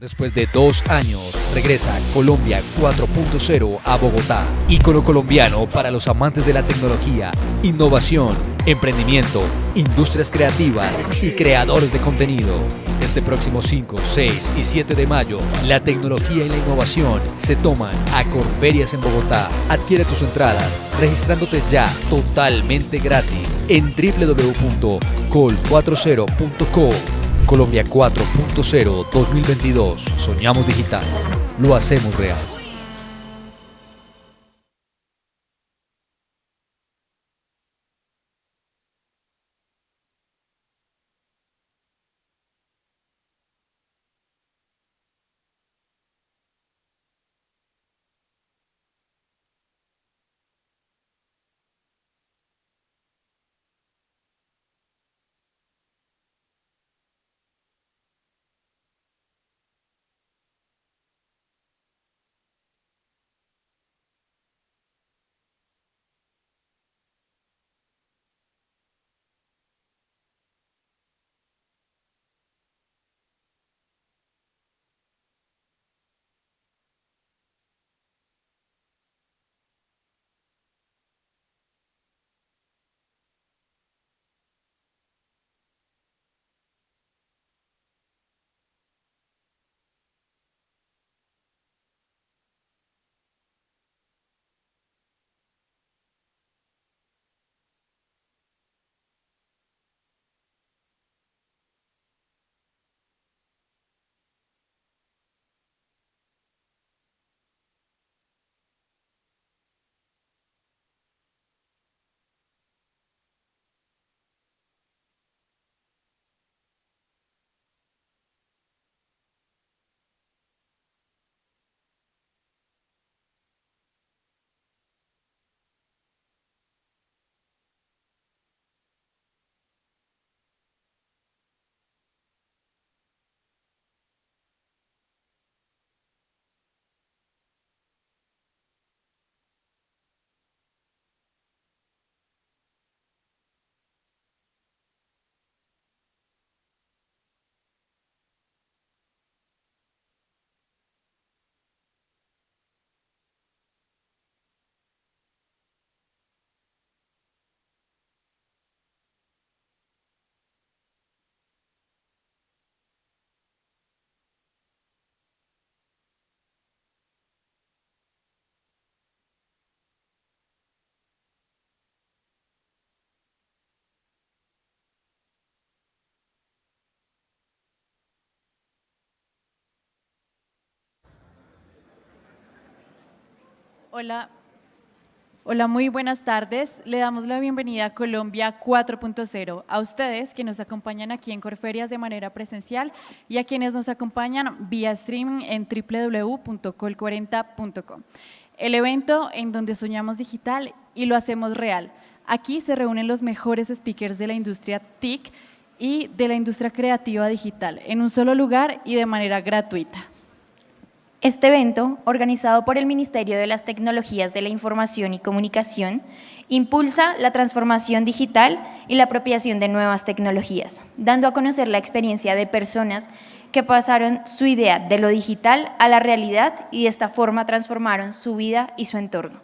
Después de 2 años, regresa Colombia 4.0 a Bogotá. Ícono colombiano para los amantes de la tecnología, innovación, emprendimiento, industrias creativas y creadores de contenido. Este próximo 5, 6 y 7 de mayo, la tecnología y la innovación se toman a Corferias en Bogotá. Adquiere tus entradas registrándote ya totalmente gratis en www.col40.co. Colombia 4.0 2022. Soñamos digital. Lo hacemos real. Hola, hola, muy buenas tardes. Le damos la bienvenida a Colombia 4.0, a ustedes que nos acompañan aquí en Corferias de manera presencial y a quienes nos acompañan vía streaming en www.col40.com. El evento en donde soñamos digital y lo hacemos real. Aquí se reúnen los mejores speakers de la industria TIC y de la industria creativa digital en un solo lugar y de manera gratuita. Este evento, organizado por el Ministerio de las Tecnologías de la Información y Comunicación, impulsa la transformación digital y la apropiación de nuevas tecnologías, dando a conocer la experiencia de personas que pasaron su idea de lo digital a la realidad y de esta forma transformaron su vida y su entorno.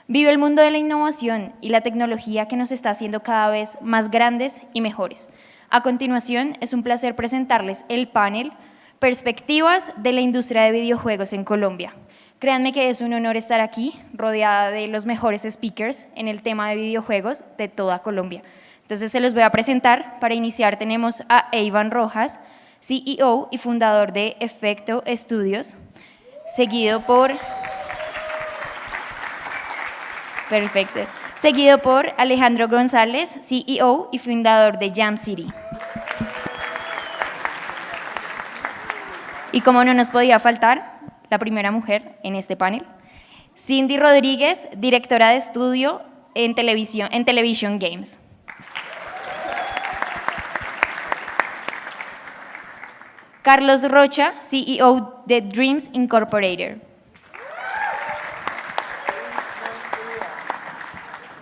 Vive el mundo de la innovación y la tecnología que nos está haciendo cada vez más grandes y mejores. A continuación, es un placer presentarles el panel Perspectivas de la industria de videojuegos en Colombia. Créanme que es un honor estar aquí, rodeada de los mejores speakers en el tema de videojuegos de toda Colombia. Entonces se los voy a presentar. Para iniciar tenemos a Iván Rojas, CEO y fundador de Efecto Studios, seguido por Alejandro González, CEO y fundador de Jam City. Y como no nos podía faltar, la primera mujer en este panel, Cindy Rodríguez, directora de estudio en Television Games. Carlos Rocha, CEO de Dreams Incorporated.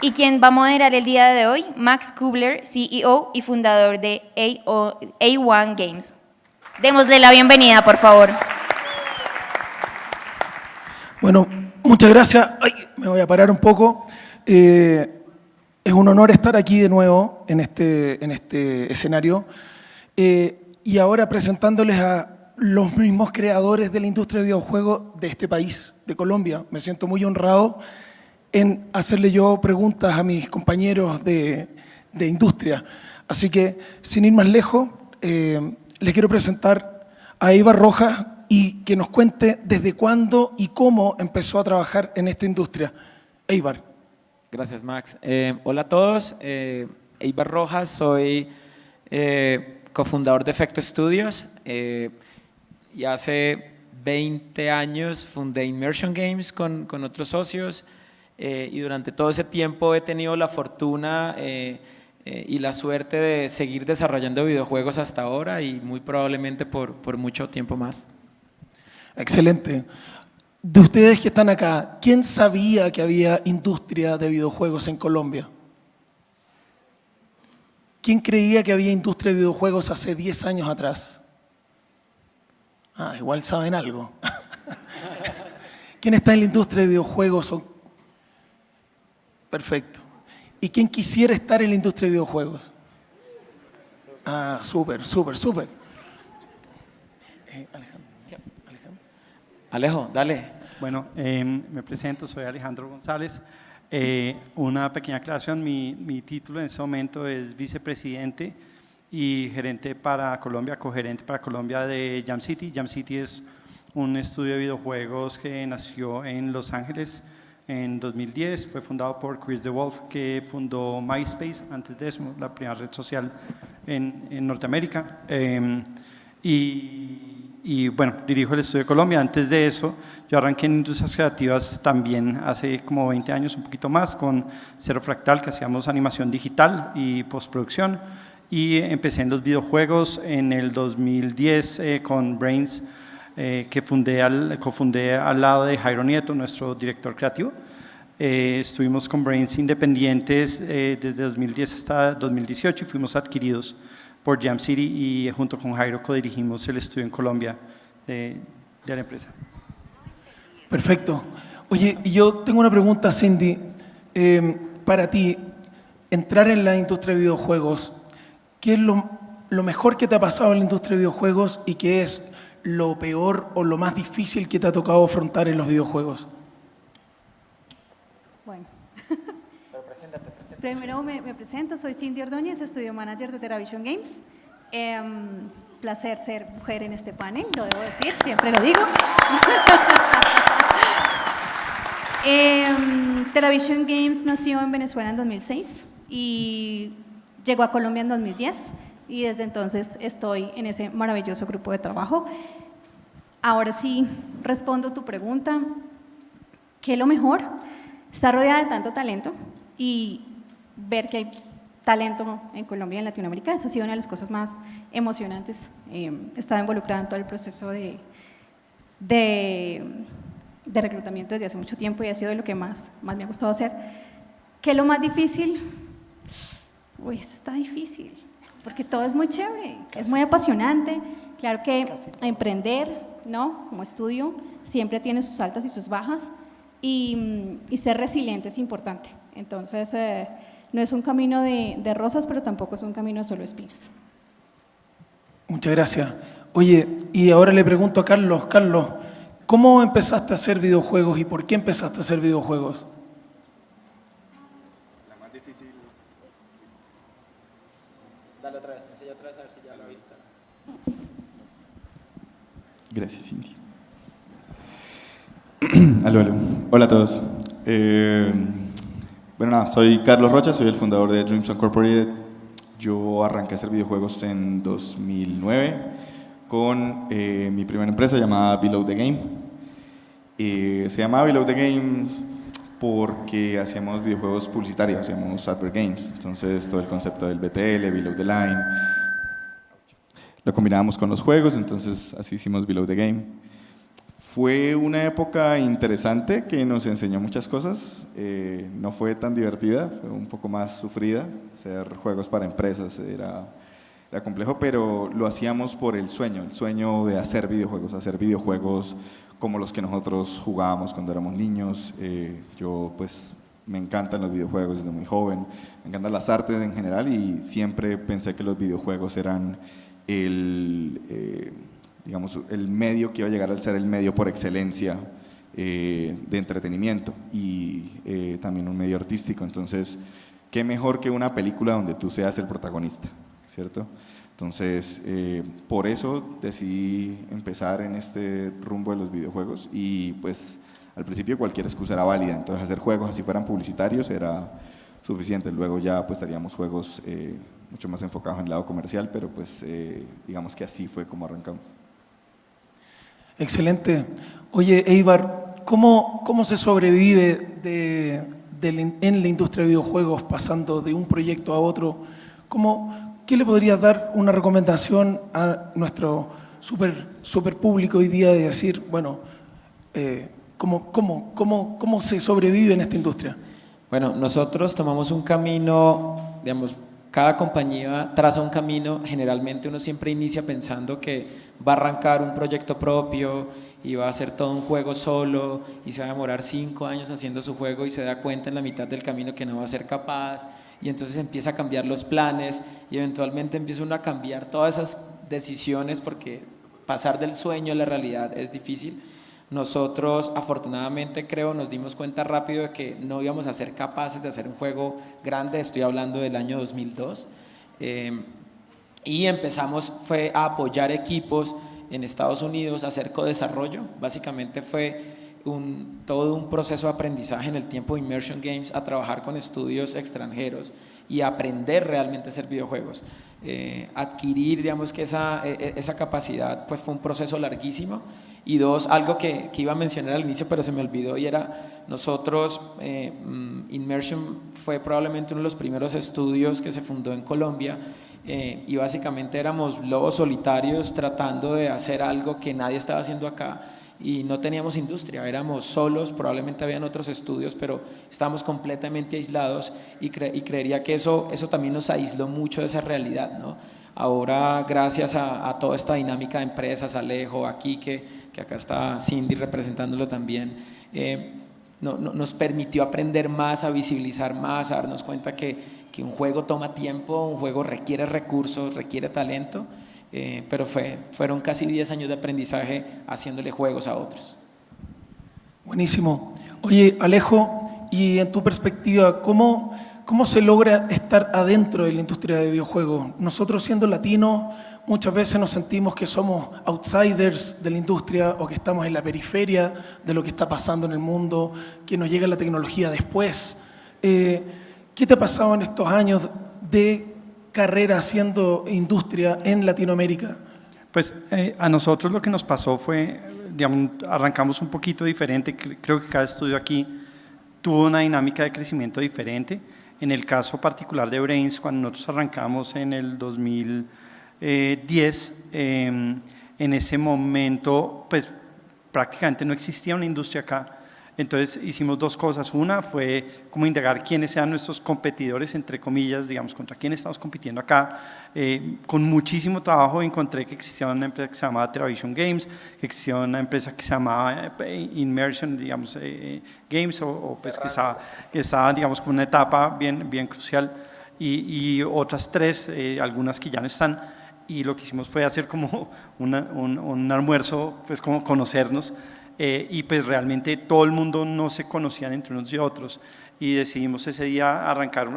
Y quien va a moderar el día de hoy, Max Kubler, CEO y fundador de A1 Games. Démosle la bienvenida, por favor. Bueno, muchas gracias. Ay, me voy a parar un poco. Es un honor estar aquí de nuevo en este escenario y ahora presentándoles a los mismos creadores de la industria de videojuegos de este país, de Colombia. Me siento muy honrado en hacerle yo preguntas a mis compañeros de industria. Así que, sin ir más lejos, les quiero presentar a Eibar Rojas y que nos cuente desde cuándo y cómo empezó a trabajar en esta industria. Eibar. Gracias, Max. Hola a todos. Eibar Rojas, soy cofundador de Efecto Studios y hace 20 años fundé Immersion Games con otros socios y durante todo ese tiempo he tenido la fortuna y la suerte de seguir desarrollando videojuegos hasta ahora y muy probablemente por mucho tiempo más. Excelente. De ustedes que están acá, ¿quién sabía que había industria de videojuegos en Colombia? ¿Quién creía que había industria de videojuegos hace 10 años atrás? Igual saben algo. ¿Quién está en la industria de videojuegos? Perfecto. ¿Y quién quisiera estar en la industria de videojuegos? Súper, súper, súper. Alejo, dale. Bueno, me presento, soy Alejandro González. Una pequeña aclaración, mi título en este momento es vicepresidente y gerente para Colombia, cogerente para Colombia de Jam City. Jam City es un estudio de videojuegos que nació en Los Ángeles en 2010. Fue fundado por Chris DeWolf, que fundó MySpace, antes de eso, la primera red social en Norteamérica. Y bueno, dirijo el estudio de Colombia. Antes de eso, yo arranqué en industrias creativas también hace como 20 años, un poquito más, con Cero Fractal, que hacíamos animación digital y postproducción. Y empecé en los videojuegos en el 2010 con Brains, que cofundé al lado de Jairo Nieto, nuestro director creativo. Estuvimos con Brains independientes desde 2010 hasta 2018 y fuimos adquiridos por Jam City y junto con Jairo codirigimos el estudio en Colombia de la empresa. Perfecto. Oye, y yo tengo una pregunta, Cindy. Para ti, entrar en la industria de videojuegos, ¿qué es lo mejor que te ha pasado en la industria de videojuegos y qué es lo peor o lo más difícil que te ha tocado afrontar en los videojuegos? Bueno. Primero me presento, soy Cindy Ordóñez, estudio manager de TeraVision Games. Placer ser mujer en este panel, lo debo decir, siempre lo digo. TeraVision Games nació en Venezuela en 2006 y llegó a Colombia en 2010 y desde entonces estoy en ese maravilloso grupo de trabajo. Ahora sí respondo tu pregunta, ¿qué es lo mejor? Estar rodeada de tanto talento y ver que hay talento en Colombia y en Latinoamérica, esa ha sido una de las cosas más emocionantes. Estaba involucrada en todo el proceso de reclutamiento desde hace mucho tiempo y ha sido de lo que más me ha gustado hacer. ¿Qué es lo más difícil? Uy, eso está difícil, porque todo es muy chévere, es muy apasionante. Claro que emprender, ¿no? Como estudio, siempre tiene sus altas y sus bajas y ser resiliente es importante. Entonces, no es un camino de rosas, pero tampoco es un camino de solo espinas. Muchas gracias. Oye, y ahora le pregunto a Carlos. Carlos, ¿cómo empezaste a hacer videojuegos y por qué empezaste a hacer videojuegos? La más difícil. Dale otra vez, enseña otra vez a ver si ya lo habilita. Gracias, Cindy. Aló. Hola a todos. Bueno, nada, soy Carlos Rocha, soy el fundador de Dreams Incorporated. Yo arranqué a hacer videojuegos en 2009 con mi primera empresa llamada Below the Game. Se llamaba Below the Game porque hacíamos videojuegos publicitarios, hacíamos advert games. Entonces, todo el concepto del BTL, Below the Line, lo combinábamos con los juegos, entonces así hicimos Below the Game. Fue una época interesante que nos enseñó muchas cosas, no fue tan divertida, fue un poco más sufrida. Hacer juegos para empresas era era complejo, pero lo hacíamos por el sueño de hacer videojuegos como los que nosotros jugábamos cuando éramos niños. Yo pues me encantan los videojuegos desde muy joven, me encantan las artes en general y siempre pensé que los videojuegos eran digamos, el medio que iba a llegar a ser el medio por excelencia de entretenimiento y también un medio artístico. Entonces, qué mejor que una película donde tú seas el protagonista, ¿cierto? Entonces, por eso decidí empezar en este rumbo de los videojuegos y pues al principio cualquier excusa era válida, entonces hacer juegos así fueran publicitarios era suficiente. Luego ya pues haríamos juegos mucho más enfocados en el lado comercial, pero pues digamos que así fue como arrancamos. Excelente. Oye, Eibar, ¿cómo se sobrevive en la industria de videojuegos pasando de un proyecto a otro? ¿Qué le podrías dar una recomendación a nuestro super público hoy día de decir, bueno, ¿cómo se sobrevive en esta industria? Bueno, nosotros tomamos un camino, digamos, cada compañía traza un camino. Generalmente uno siempre inicia pensando que va a arrancar un proyecto propio y va a hacer todo un juego solo y se va a demorar 5 años haciendo su juego y se da cuenta en la mitad del camino que no va a ser capaz y entonces empieza a cambiar los planes y eventualmente empieza uno a cambiar todas esas decisiones porque pasar del sueño a la realidad es difícil. Nosotros afortunadamente nos dimos cuenta rápido de que no íbamos a ser capaces de hacer un juego grande, estoy hablando del año 2002, y empezamos a apoyar equipos en Estados Unidos, a hacer codesarrollo. Básicamente fue todo un proceso de aprendizaje en el tiempo de Immersion Games, a trabajar con estudios extranjeros y aprender realmente a hacer videojuegos. Adquirir, digamos que esa capacidad pues fue un proceso larguísimo. Y dos, algo que iba a mencionar al inicio pero se me olvidó y era, nosotros, Immersion fue probablemente uno de los primeros estudios que se fundó en Colombia y básicamente éramos lobos solitarios tratando de hacer algo que nadie estaba haciendo acá y no teníamos industria, éramos solos, probablemente habían otros estudios pero estábamos completamente aislados y creería que eso también nos aisló mucho de esa realidad, ¿no? Ahora, gracias a toda esta dinámica de empresas, Alejo, aquí que acá está Cindy representándolo también, nos permitió aprender más, a visibilizar más, a darnos cuenta que un juego toma tiempo, un juego requiere recursos, requiere talento, pero fueron casi 10 años de aprendizaje haciéndole juegos a otros. Buenísimo. Oye, Alejo, y en tu perspectiva, ¿cómo se logra estar adentro de la industria de videojuegos? Nosotros siendo latinos muchas veces nos sentimos que somos outsiders de la industria o que estamos en la periferia de lo que está pasando en el mundo, que nos llega la tecnología después. ¿Qué te ha pasado en estos años de carrera haciendo industria en Latinoamérica? Pues a nosotros lo que nos pasó fue, digamos, arrancamos un poquito diferente. Creo que cada estudio aquí tuvo una dinámica de crecimiento diferente. En el caso particular de Brains, cuando nosotros arrancamos en el 2010, en ese momento pues prácticamente no existía una industria acá. Entonces hicimos dos cosas. Una fue como indagar quiénes eran nuestros competidores, entre comillas, digamos, contra quién estamos compitiendo acá. Con muchísimo trabajo encontré que existía una empresa que se llamaba Teravision Games, que existía una empresa que se llamaba Immersion, digamos, Games, o pues que estaba, digamos, con una etapa bien crucial, y otras tres, algunas que ya no están. Y lo que hicimos fue hacer como un almuerzo, pues como conocernos. Y pues realmente todo el mundo no se conocían entre unos y otros y decidimos ese día arrancar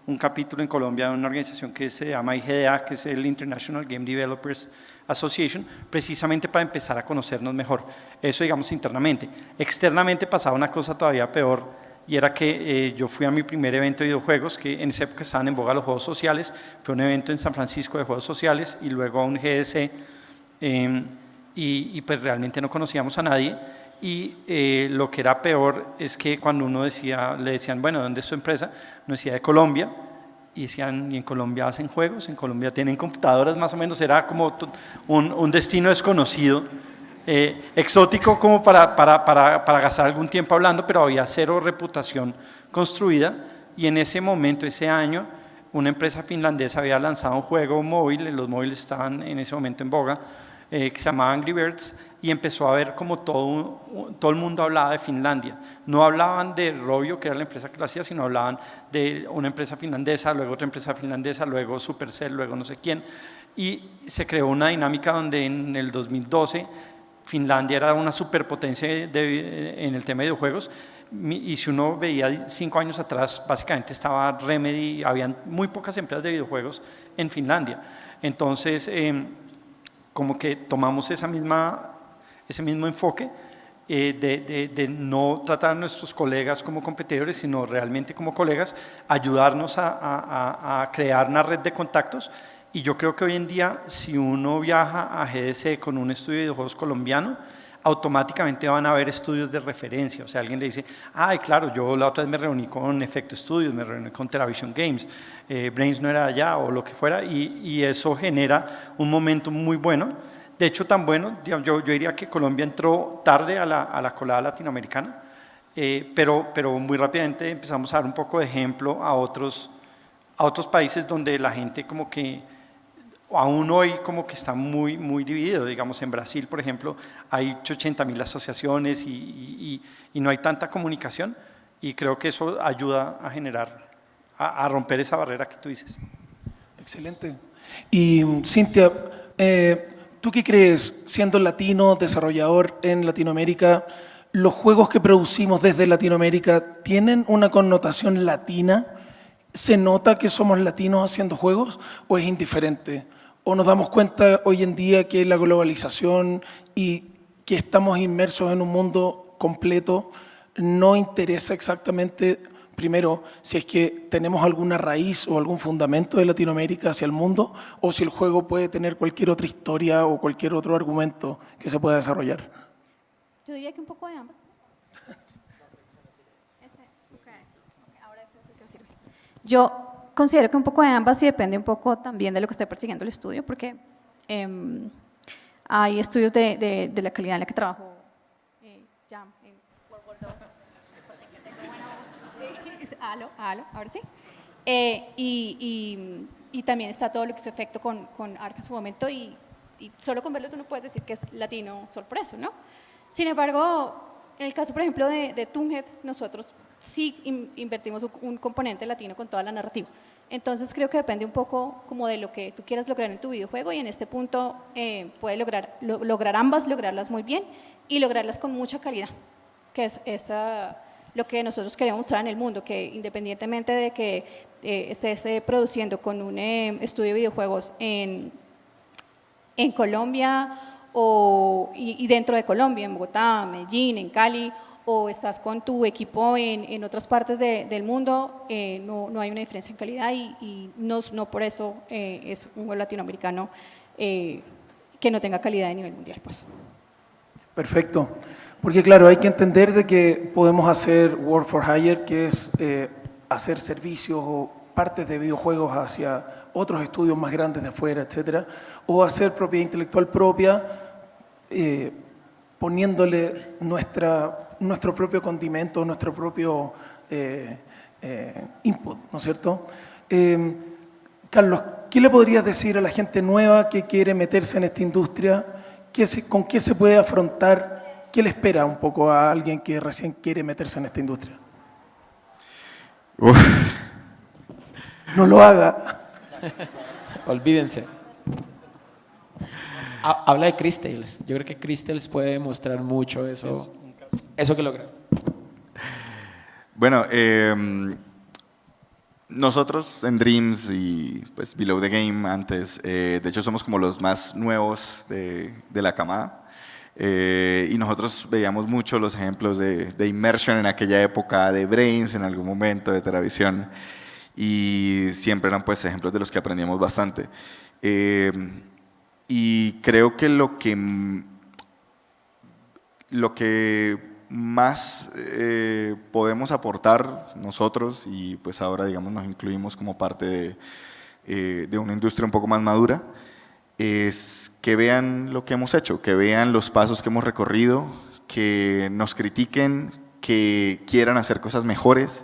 un capítulo en Colombia de una organización que se llama IGDA, que es el International Game Developers Association, precisamente para empezar a conocernos mejor. Eso digamos internamente. Externamente pasaba una cosa todavía peor y era que yo fui a mi primer evento de videojuegos, que en esa época estaban en boga los juegos sociales. Fue un evento en San Francisco de juegos sociales y luego a un GDC. Y pues realmente no conocíamos a nadie y lo que era peor es que cuando uno le decían, bueno, ¿dónde es tu empresa? Uno decía de Colombia y decían, ¿y en Colombia hacen juegos? ¿En Colombia tienen computadoras? Más o menos era como un destino desconocido, exótico como para gastar algún tiempo hablando, pero había cero reputación construida y en ese momento, ese año, una empresa finlandesa había lanzado un juego móvil, los móviles estaban en ese momento en boga, que se llamaba Angry Birds, y empezó a ver como todo el mundo hablaba de Finlandia. No hablaban de Rovio, que era la empresa que lo hacía, sino hablaban de una empresa finlandesa, luego otra empresa finlandesa, luego Supercell, luego no sé quién. Y se creó una dinámica donde en el 2012 Finlandia era una superpotencia en el tema de videojuegos, y si uno veía 5 años atrás, básicamente estaba Remedy, habían muy pocas empresas de videojuegos en Finlandia. Entonces, como que tomamos ese mismo enfoque de no tratar a nuestros colegas como competidores, sino realmente como colegas, ayudarnos a crear una red de contactos. Y yo creo que hoy en día, si uno viaja a GDC con un estudio de videojuegos colombiano, automáticamente van a haber estudios de referencia. O sea, alguien le dice, ay, claro, yo la otra vez me reuní con Efecto Studios, me reuní con TeraVision Games, Brains no era allá o lo que fuera, y eso genera un momento muy bueno. De hecho, tan bueno, yo diría que Colombia entró tarde a la colada latinoamericana, pero muy rápidamente empezamos a dar un poco de ejemplo a otros países donde la gente como que aún hoy como que está muy, muy dividido. Digamos, en Brasil, por ejemplo, hay 80.000 asociaciones y no hay tanta comunicación, y creo que eso ayuda a generar, a romper esa barrera que tú dices. Excelente. Y Cintia, ¿tú qué crees, siendo latino, desarrollador en Latinoamérica, los juegos que producimos desde Latinoamérica tienen una connotación latina? ¿Se nota que somos latinos haciendo juegos o es indiferente? ¿O nos damos cuenta hoy en día que la globalización y que estamos inmersos en un mundo completo no interesa exactamente, primero, si es que tenemos alguna raíz o algún fundamento de Latinoamérica hacia el mundo, o si el juego puede tener cualquier otra historia o cualquier otro argumento que se pueda desarrollar? Yo diría que un poco de ambas. Yo considero que un poco de ambas, y depende un poco también de lo que esté persiguiendo el estudio, porque hay estudios de la calidad en la que trabajo. Aló, ahora sí. Y también está todo lo que hizo efecto con Ark en su momento, y solo con verlo tú no puedes decir que es latino sorpreso, ¿no? Sin embargo, en el caso, por ejemplo, de Toonhead, nosotros sí invertimos un componente latino con toda la narrativa. Entonces creo que depende un poco como de lo que tú quieras lograr en tu videojuego, y en este punto puedes lograr ambas, lograrlas muy bien y lograrlas con mucha calidad, que es lo que nosotros queremos mostrar en el mundo, que independientemente de que estés produciendo con un estudio de videojuegos en Colombia y dentro de Colombia, en Bogotá, Medellín, en Cali, o estás con tu equipo en otras partes del mundo, no hay una diferencia en calidad, y no por eso es un juego latinoamericano que no tenga calidad de nivel mundial, pues. Perfecto. Porque claro, hay que entender de que podemos hacer Work for Hire, que es hacer servicios o partes de videojuegos hacia otros estudios más grandes de afuera, etcétera, o hacer propiedad intelectual propia, poniéndole nuestro propio condimento, nuestro propio input, ¿no es cierto? Carlos, ¿qué le podrías decir a la gente nueva que quiere meterse en esta industria? ¿Con qué se puede afrontar? ¿Qué le espera un poco a alguien que recién quiere meterse en esta industria? Uf. No lo haga. Olvídense. Habla de Crystales. Yo creo que Crystales puede mostrar mucho eso que logra. Bueno, nosotros en Dreams y pues Below the Game antes, de hecho somos como los más nuevos de la camada. Y nosotros veíamos mucho los ejemplos de Immersion en aquella época, de Brains en algún momento, de TeraVision, y siempre eran pues ejemplos de los que aprendíamos bastante. Y creo que lo que más podemos aportar nosotros, y pues ahora digamos nos incluimos como parte de una industria un poco más madura, es que vean lo que hemos hecho, que vean los pasos que hemos recorrido, que nos critiquen, que quieran hacer cosas mejores,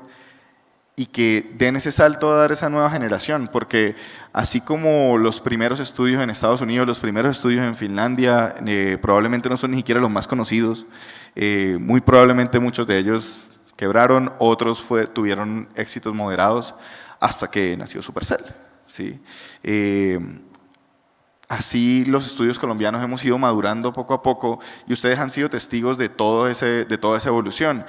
y que den ese salto a dar esa nueva generación, porque así como los primeros estudios en Estados Unidos, los primeros estudios en Finlandia, probablemente no son ni siquiera los más conocidos, muy probablemente muchos de ellos quebraron, otros tuvieron éxitos moderados hasta que nació Supercell, ¿sí? Así los estudios colombianos hemos ido madurando poco a poco y ustedes han sido testigos de toda esa evolución.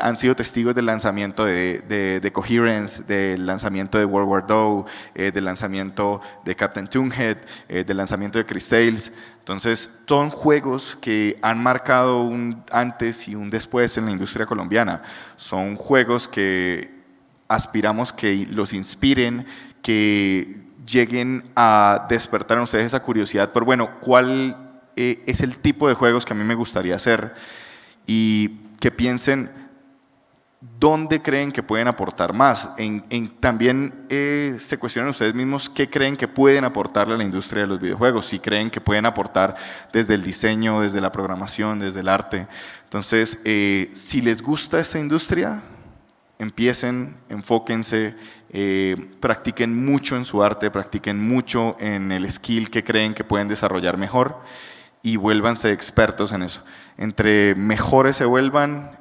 Han sido testigos del lanzamiento de Coherence, del lanzamiento de World War II, del lanzamiento de Captain Toonhead, del lanzamiento de Chris Tales. Entonces, son juegos que han marcado un antes y un después en la industria colombiana. Son juegos que aspiramos que los inspiren, que lleguen a despertar en ustedes esa curiosidad por, bueno, ¿cuál es el tipo de juegos que a mí me gustaría hacer? Y que piensen dónde creen que pueden aportar más. También se cuestionen ustedes mismos qué creen que pueden aportarle a la industria de los videojuegos, si creen que pueden aportar desde el diseño, desde la programación, desde el arte. Entonces, si les gusta esta industria, empiecen, enfóquense, practiquen mucho en su arte, practiquen mucho en el skill que creen que pueden desarrollar mejor y vuélvanse expertos en eso. Entre mejores se vuelvan,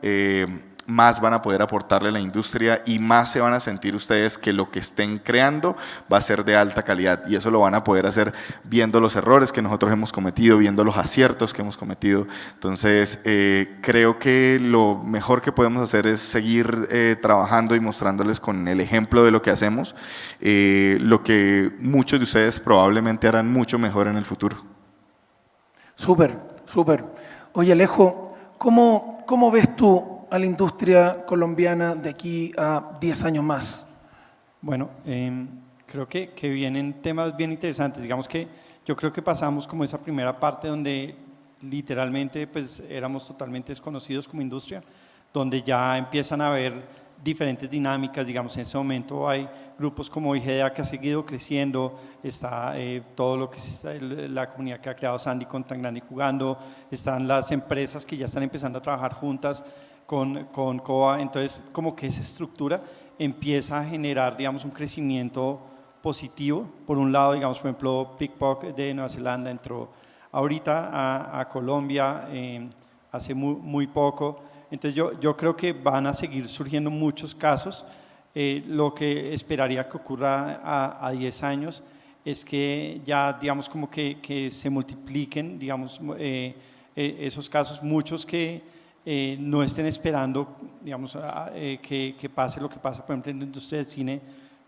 más van a poder aportarle a la industria y más se van a sentir ustedes que lo que estén creando va a ser de alta calidad, y eso lo van a poder hacer viendo los errores que nosotros hemos cometido, viendo los aciertos que hemos cometido. Entonces, creo que lo mejor que podemos hacer es seguir trabajando y mostrándoles con el ejemplo de lo que hacemos, lo que muchos de ustedes probablemente harán mucho mejor en el futuro. Súper, súper. Oye, Alejo, ¿cómo ves tú a la industria colombiana de aquí a 10 años más? Bueno, creo que vienen temas bien interesantes. Digamos que yo creo que pasamos como esa primera parte donde literalmente pues éramos totalmente desconocidos como industria, donde ya empiezan a haber diferentes dinámicas. Digamos, en ese momento hay grupos como IGDA que ha seguido creciendo, está todo lo que es la comunidad que ha creado Sandy con Tan Grande y Jugando, están las empresas que ya están empezando a trabajar juntas con COA. Entonces, como que esa estructura empieza a generar, digamos, un crecimiento positivo. Por un lado, digamos, por ejemplo, Pickpock de Nueva Zelanda entró ahorita a Colombia hace muy poco. Entonces, yo creo que van a seguir surgiendo muchos casos. Lo que esperaría que ocurra a 10 años es que ya, digamos, como que se multipliquen, digamos, esos casos, muchos que no estén esperando, digamos, que pase lo que pasa, por ejemplo, en la industria del cine,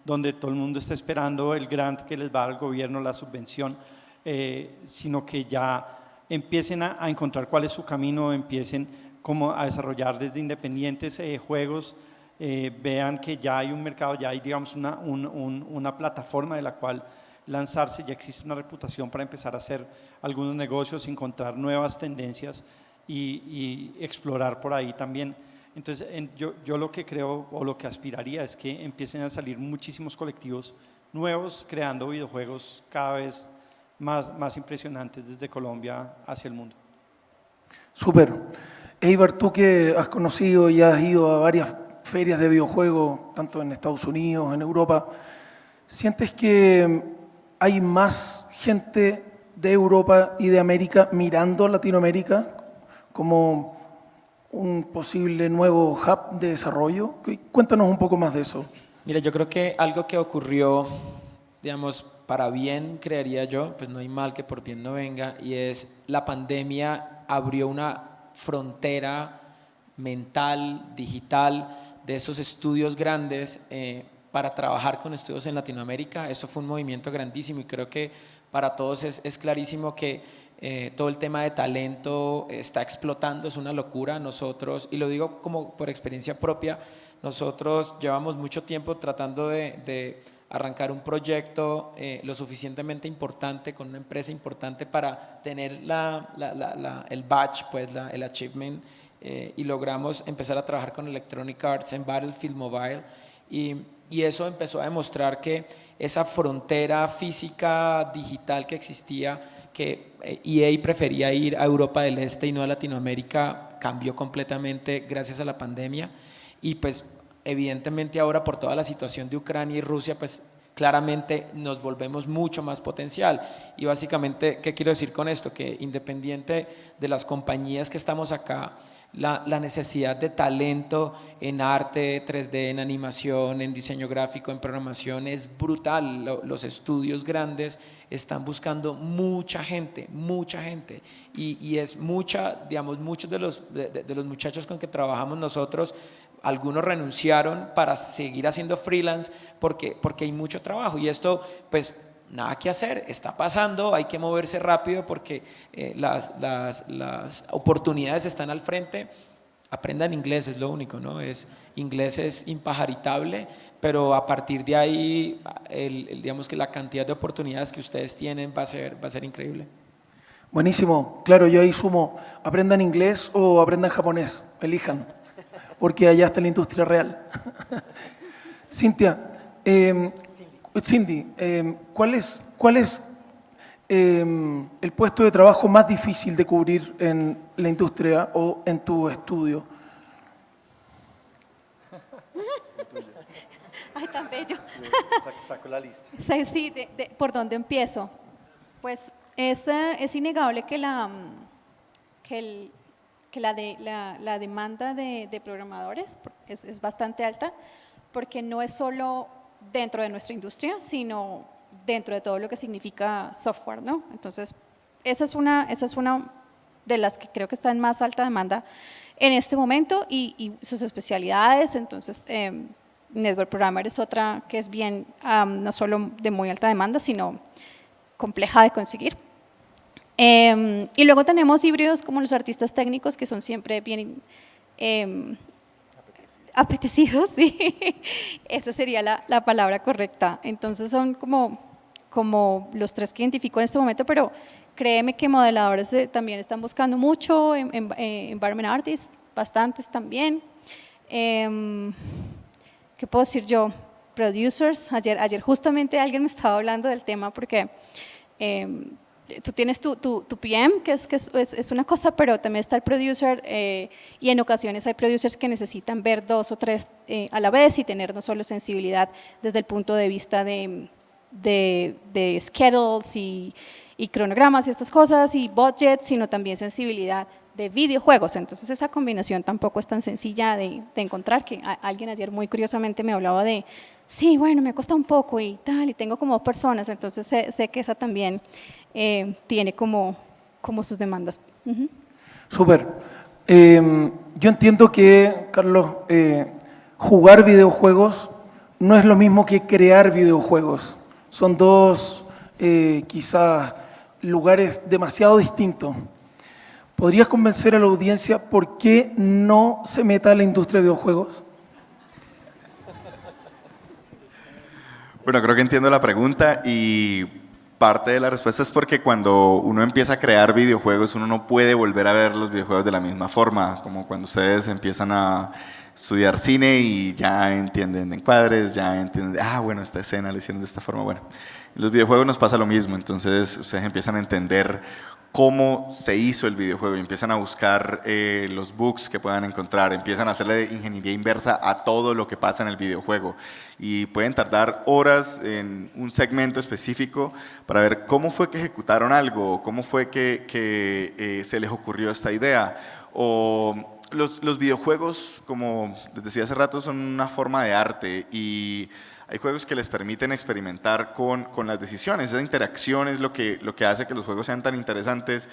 donde todo el mundo está esperando el grant que les va al gobierno, la subvención, sino que ya empiecen a encontrar cuál es su camino, empiecen como a desarrollar desde independientes juegos, vean que ya hay un mercado, ya hay, digamos, una plataforma de la cual lanzarse, ya existe una reputación para empezar a hacer algunos negocios, encontrar nuevas tendencias y explorar por ahí también. Entonces, yo lo que creo o lo que aspiraría es que empiecen a salir muchísimos colectivos nuevos creando videojuegos cada vez más impresionantes desde Colombia hacia el mundo. Súper. Eibar, tú que has conocido y has ido a varias ferias de videojuegos, tanto en Estados Unidos, en Europa, ¿sientes que hay más gente de Europa y de América mirando a Latinoamérica como un posible nuevo hub de desarrollo? Cuéntanos un poco más de eso. Mira, yo creo que algo que ocurrió, digamos, para bien, creería yo, pues no hay mal que por bien no venga, y es la pandemia abrió una frontera mental, digital, de esos estudios grandes para trabajar con estudios en Latinoamérica. Eso fue un movimiento grandísimo y creo que para todos es clarísimo que todo el tema de talento está explotando, es una locura. Nosotros, y lo digo como por experiencia propia, nosotros llevamos mucho tiempo tratando de arrancar un proyecto lo suficientemente importante con una empresa importante para tener el badge, pues el achievement, y logramos empezar a trabajar con Electronic Arts en Battlefield Mobile y eso empezó a demostrar que esa frontera física digital que existía, que EA prefería ir a Europa del Este y no a Latinoamérica, cambió completamente gracias a la pandemia y pues evidentemente ahora por toda la situación de Ucrania y Rusia, pues claramente nos volvemos mucho más potencial. Y básicamente, ¿qué quiero decir con esto? Que independiente de las compañías que estamos acá, la necesidad de talento en arte 3D, en animación, en diseño gráfico, en programación es brutal. Los estudios grandes están buscando mucha gente y es mucha, digamos, muchos de los muchachos con que trabajamos nosotros, algunos renunciaron para seguir haciendo freelance porque hay mucho trabajo y esto pues nada que hacer, está pasando, hay que moverse rápido porque las oportunidades están al frente. Aprendan inglés, es lo único, ¿no? Inglés es impajaritable, pero a partir de ahí, digamos que la cantidad de oportunidades que ustedes tienen va a ser increíble. Buenísimo. Claro, yo ahí sumo, aprendan inglés o aprendan japonés, elijan, porque allá está la industria real. Cindy, ¿cuál es el puesto de trabajo más difícil de cubrir en la industria o en tu estudio? Ay, tan bello. Saco la lista. Sí, ¿por dónde empiezo? Pues es innegable que la demanda de programadores es bastante alta, porque no es solo dentro de nuestra industria, sino dentro de todo lo que significa software, ¿no? Entonces, esa es una de las que creo que está en más alta demanda en este momento y sus especialidades. Entonces, Network Programmer es otra que es bien, no solo de muy alta demanda, sino compleja de conseguir. Y luego tenemos híbridos como los artistas técnicos, que son siempre bien apetecidos, sí. Esa sería la palabra correcta. Entonces son como los tres que identifico en este momento, pero créeme que modeladores también están buscando mucho, environment artists, bastantes también. ¿Qué puedo decir yo? Producers, ayer justamente alguien me estaba hablando del tema porque tú tienes tu PM, que es una cosa, pero también está el producer y en ocasiones hay producers que necesitan ver 2 o 3 a la vez y tener no solo sensibilidad desde el punto de vista de schedules y cronogramas y estas cosas y budget, sino también sensibilidad de videojuegos. Entonces esa combinación tampoco es tan sencilla de encontrar, que alguien ayer muy curiosamente me hablaba de sí, bueno, me cuesta un poco y tal, y tengo como 2 personas, entonces sé que esa también tiene como sus demandas. Súper. Yo entiendo que, Carlos, jugar videojuegos no es lo mismo que crear videojuegos. Son dos, quizás, lugares demasiado distintos. ¿Podrías convencer a la audiencia por qué no se meta a la industria de videojuegos? Bueno, creo que entiendo la pregunta y parte de la respuesta es porque cuando uno empieza a crear videojuegos, uno no puede volver a ver los videojuegos de la misma forma, como cuando ustedes empiezan a estudiar cine y ya entienden encuadres, ya entienden, bueno, esta escena la hicieron de esta forma. Bueno, en los videojuegos nos pasa lo mismo, entonces ustedes empiezan a entender cómo se hizo el videojuego y empiezan a buscar los bugs que puedan encontrar, empiezan a hacerle ingeniería inversa a todo lo que pasa en el videojuego y pueden tardar horas en un segmento específico para ver cómo fue que ejecutaron algo, cómo fue que se les ocurrió esta idea. O los videojuegos, como les decía hace rato, son una forma de arte y hay juegos que les permiten experimentar con las decisiones. Esa interacción es lo que hace que los juegos sean tan interesantes.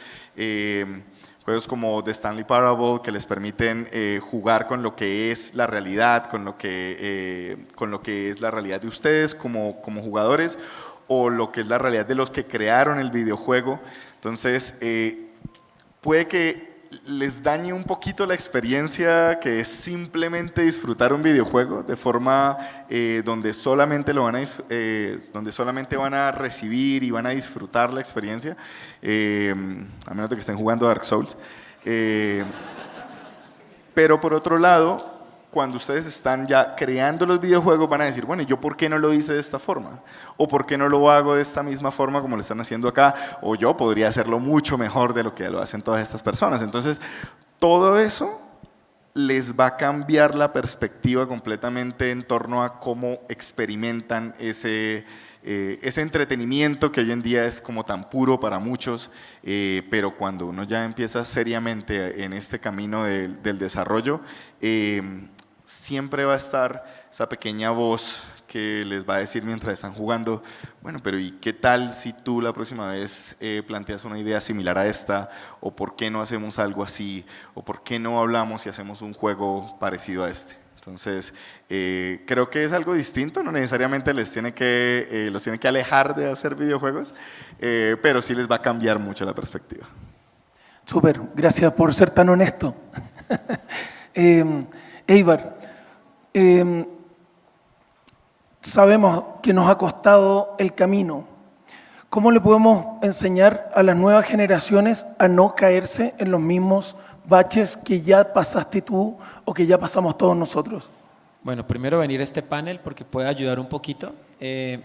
Juegos como The Stanley Parable que les permiten jugar con lo que es la realidad, con lo que es la realidad de ustedes como jugadores o lo que es la realidad de los que crearon el videojuego. Entonces, puede que les dañe un poquito la experiencia que es simplemente disfrutar un videojuego de forma donde solamente van a recibir y van a disfrutar la experiencia, a menos de que estén jugando Dark Souls. Pero por otro lado, cuando ustedes están ya creando los videojuegos van a decir, bueno, ¿yo por qué no lo hice de esta forma? ¿O por qué no lo hago de esta misma forma como lo están haciendo acá? O yo podría hacerlo mucho mejor de lo que lo hacen todas estas personas. Entonces, todo eso les va a cambiar la perspectiva completamente en torno a cómo experimentan ese entretenimiento que hoy en día es como tan puro para muchos, pero cuando uno ya empieza seriamente en este camino del desarrollo, siempre va a estar esa pequeña voz que les va a decir mientras están jugando, bueno, pero ¿y qué tal si tú la próxima vez planteas una idea similar a esta? ¿O por qué no hacemos algo así? ¿O por qué no hablamos y hacemos un juego parecido a este? Entonces, creo que es algo distinto, no necesariamente los tiene que alejar de hacer videojuegos, pero sí les va a cambiar mucho la perspectiva. Súper, gracias por ser tan honesto. Eibar, sabemos que nos ha costado el camino. ¿Cómo le podemos enseñar a las nuevas generaciones a no caerse en los mismos baches que ya pasaste tú o que ya pasamos todos nosotros? Bueno, primero venir a este panel porque puede ayudar un poquito.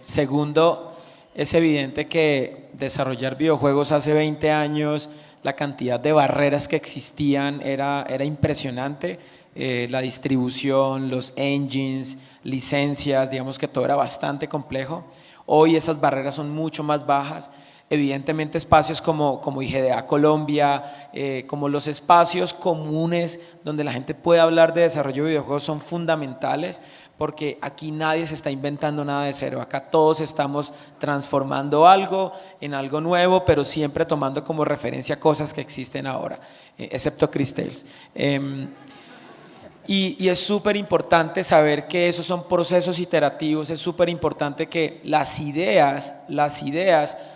Segundo, es evidente que desarrollar videojuegos hace 20 años, la cantidad de barreras que existían era impresionante. La distribución, los engines, licencias, digamos que todo era bastante complejo. Hoy esas barreras son mucho más bajas. Evidentemente espacios como IGDA Colombia, como los espacios comunes donde la gente puede hablar de desarrollo de videojuegos son fundamentales, porque aquí nadie se está inventando nada de cero, acá todos estamos transformando algo en algo nuevo, pero siempre tomando como referencia cosas que existen ahora, excepto Chris Tales. Y es súper importante saber que esos son procesos iterativos, es súper importante que las ideas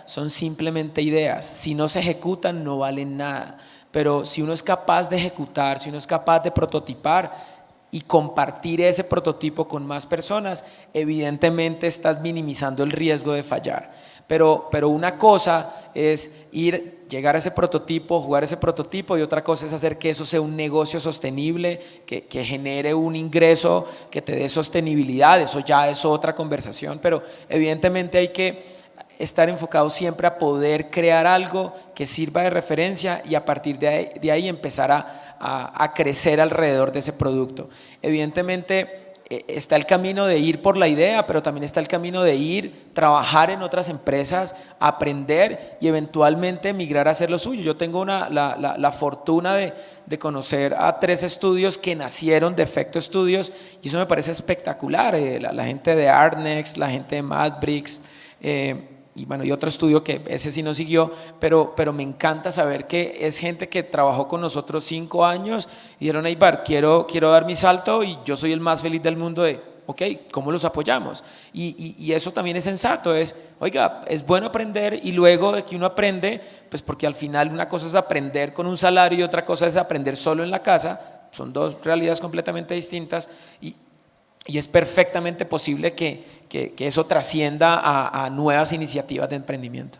son simplemente ideas, si no se ejecutan no valen nada, pero si uno es capaz de ejecutar, si uno es capaz de prototipar y compartir ese prototipo con más personas, evidentemente estás minimizando el riesgo de fallar. Pero una cosa es llegar a ese prototipo, jugar ese prototipo, y otra cosa es hacer que eso sea un negocio sostenible, que genere un ingreso, que te dé sostenibilidad. Eso ya es otra conversación, pero evidentemente hay que estar enfocado siempre a poder crear algo que sirva de referencia y a partir de ahí empezar a crecer alrededor de ese producto. Evidentemente está el camino de ir por la idea, pero también está el camino de trabajar en otras empresas, aprender y eventualmente migrar a hacer lo suyo. Yo tengo la fortuna de conocer a 3 estudios que nacieron de Efecto Studios y eso me parece espectacular. La gente de Artnext, la gente de Madbricks, y bueno, y otro estudio que ese sí no siguió, pero me encanta saber que es gente que trabajó con nosotros 5 años y dijeron, Eibar, quiero dar mi salto y yo soy el más feliz del mundo de, ok, ¿cómo los apoyamos? Y eso también es sensato, oiga, es bueno aprender y luego de que uno aprende, pues porque al final una cosa es aprender con un salario y otra cosa es aprender solo en la casa, son 2 realidades completamente distintas y es perfectamente posible que eso trascienda a nuevas iniciativas de emprendimiento.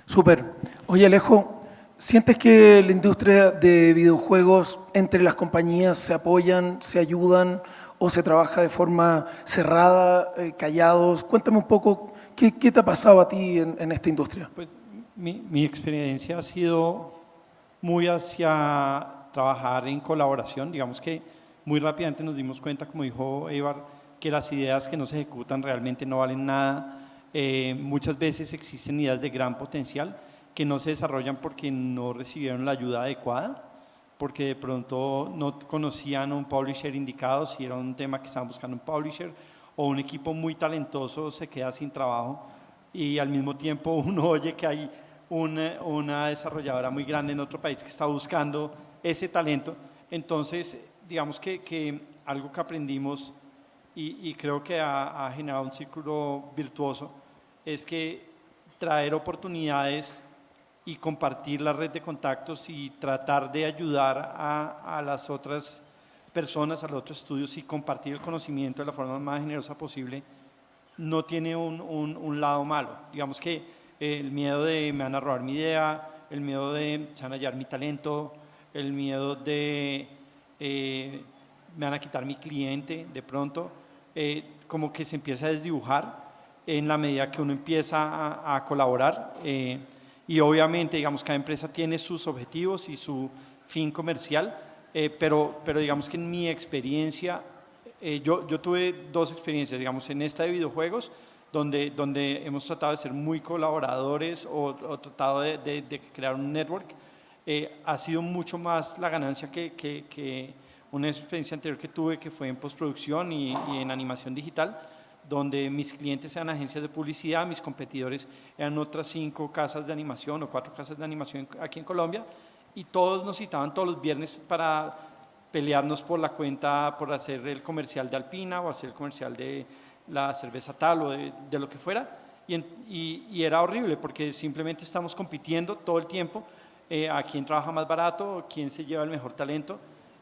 Súper. Oye, Alejo, ¿sientes que la industria de videojuegos entre las compañías se apoyan, se ayudan o se trabaja de forma cerrada, callados? Cuéntame un poco, ¿qué te ha pasado a ti en esta industria? Pues mi experiencia ha sido muy hacia trabajar en colaboración, digamos que muy rápidamente nos dimos cuenta, como dijo Eibar, que las ideas que no se ejecutan realmente no valen nada. Muchas veces existen ideas de gran potencial que no se desarrollan porque no recibieron la ayuda adecuada, porque de pronto no conocían un publisher indicado, si era un tema que estaban buscando un publisher, o un equipo muy talentoso se queda sin trabajo y al mismo tiempo uno oye que hay una desarrolladora muy grande en otro país que está buscando ese talento. Entonces, digamos que algo que aprendimos y creo que ha generado un círculo virtuoso es que traer oportunidades y compartir la red de contactos y tratar de ayudar a las otras personas, a los otros estudios y compartir el conocimiento de la forma más generosa posible no tiene un lado malo. Digamos que el miedo de me van a robar mi idea, el miedo de se van a hallar mi talento, el miedo de me van a quitar mi cliente de pronto, como que se empieza a desdibujar en la medida que uno empieza a colaborar y obviamente digamos cada empresa tiene sus objetivos y su fin comercial, pero digamos que en mi experiencia, yo tuve dos experiencias, digamos, en esta de videojuegos, donde hemos tratado de ser muy colaboradores o tratado de crear un network. Ha sido mucho más la ganancia que una experiencia anterior que tuve, que fue en postproducción y en animación digital, donde mis clientes eran agencias de publicidad, mis competidores eran otras 5 casas de animación o 4 casas de animación aquí en Colombia, y todos nos citaban todos los viernes para pelearnos por la cuenta, por hacer el comercial de Alpina o hacer el comercial de la cerveza tal o de lo que fuera, y era horrible porque simplemente estamos compitiendo todo el tiempo a quién trabaja más barato, quién se lleva el mejor talento,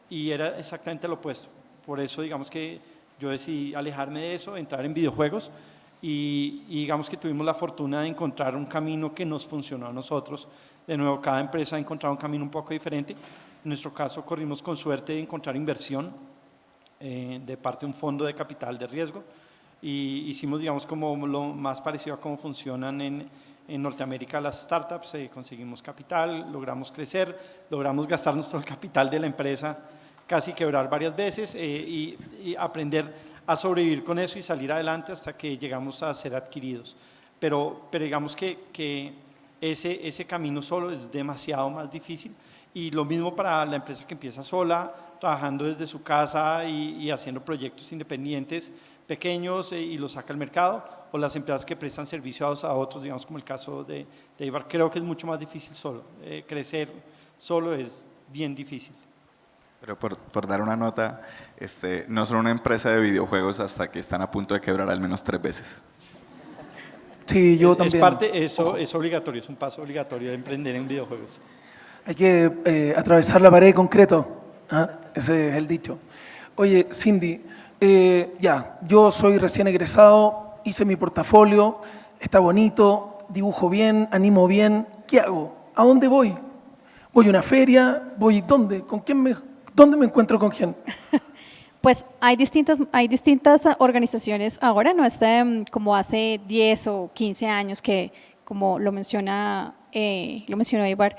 y era exactamente lo opuesto. Por eso digamos que yo decidí alejarme de eso, entrar en videojuegos, y digamos que tuvimos la fortuna de encontrar un camino que nos funcionó a nosotros. De nuevo, cada empresa ha encontrado un camino un poco diferente. En nuestro caso corrimos con suerte de encontrar inversión de parte de un fondo de capital de riesgo, y hicimos, digamos, como lo más parecido a cómo funcionan en Norteamérica las startups. Conseguimos capital, logramos crecer, logramos gastarnos todo el capital de la empresa, casi quebrar varias veces, y aprender a sobrevivir con eso y salir adelante hasta que llegamos a ser adquiridos. Pero digamos que ese camino solo es demasiado más difícil, y lo mismo para la empresa que empieza sola, trabajando desde su casa y haciendo proyectos independientes pequeños y los saca al mercado, o las empresas que prestan servicios a otros, digamos como el caso de Ibar. Creo que es mucho más difícil solo, crecer solo es bien difícil. Pero por dar una nota, no son una empresa de videojuegos hasta que están a punto de quebrar al menos 3 veces. Sí, yo también. Es parte, eso es obligatorio, es un paso obligatorio de emprender en videojuegos. Hay que atravesar la pared de concreto, ¿ah? Ese es el dicho. Oye, Cindy, yo soy recién egresado, hice mi portafolio, está bonito, dibujo bien, animo bien. ¿Qué hago? ¿A dónde voy? ¿Voy a una feria? ¿Voy dónde? ¿Con quién dónde me encuentro con quién? Pues hay distintas organizaciones ahora, no está como hace 10 o 15 años que, como lo mencionó Ibar,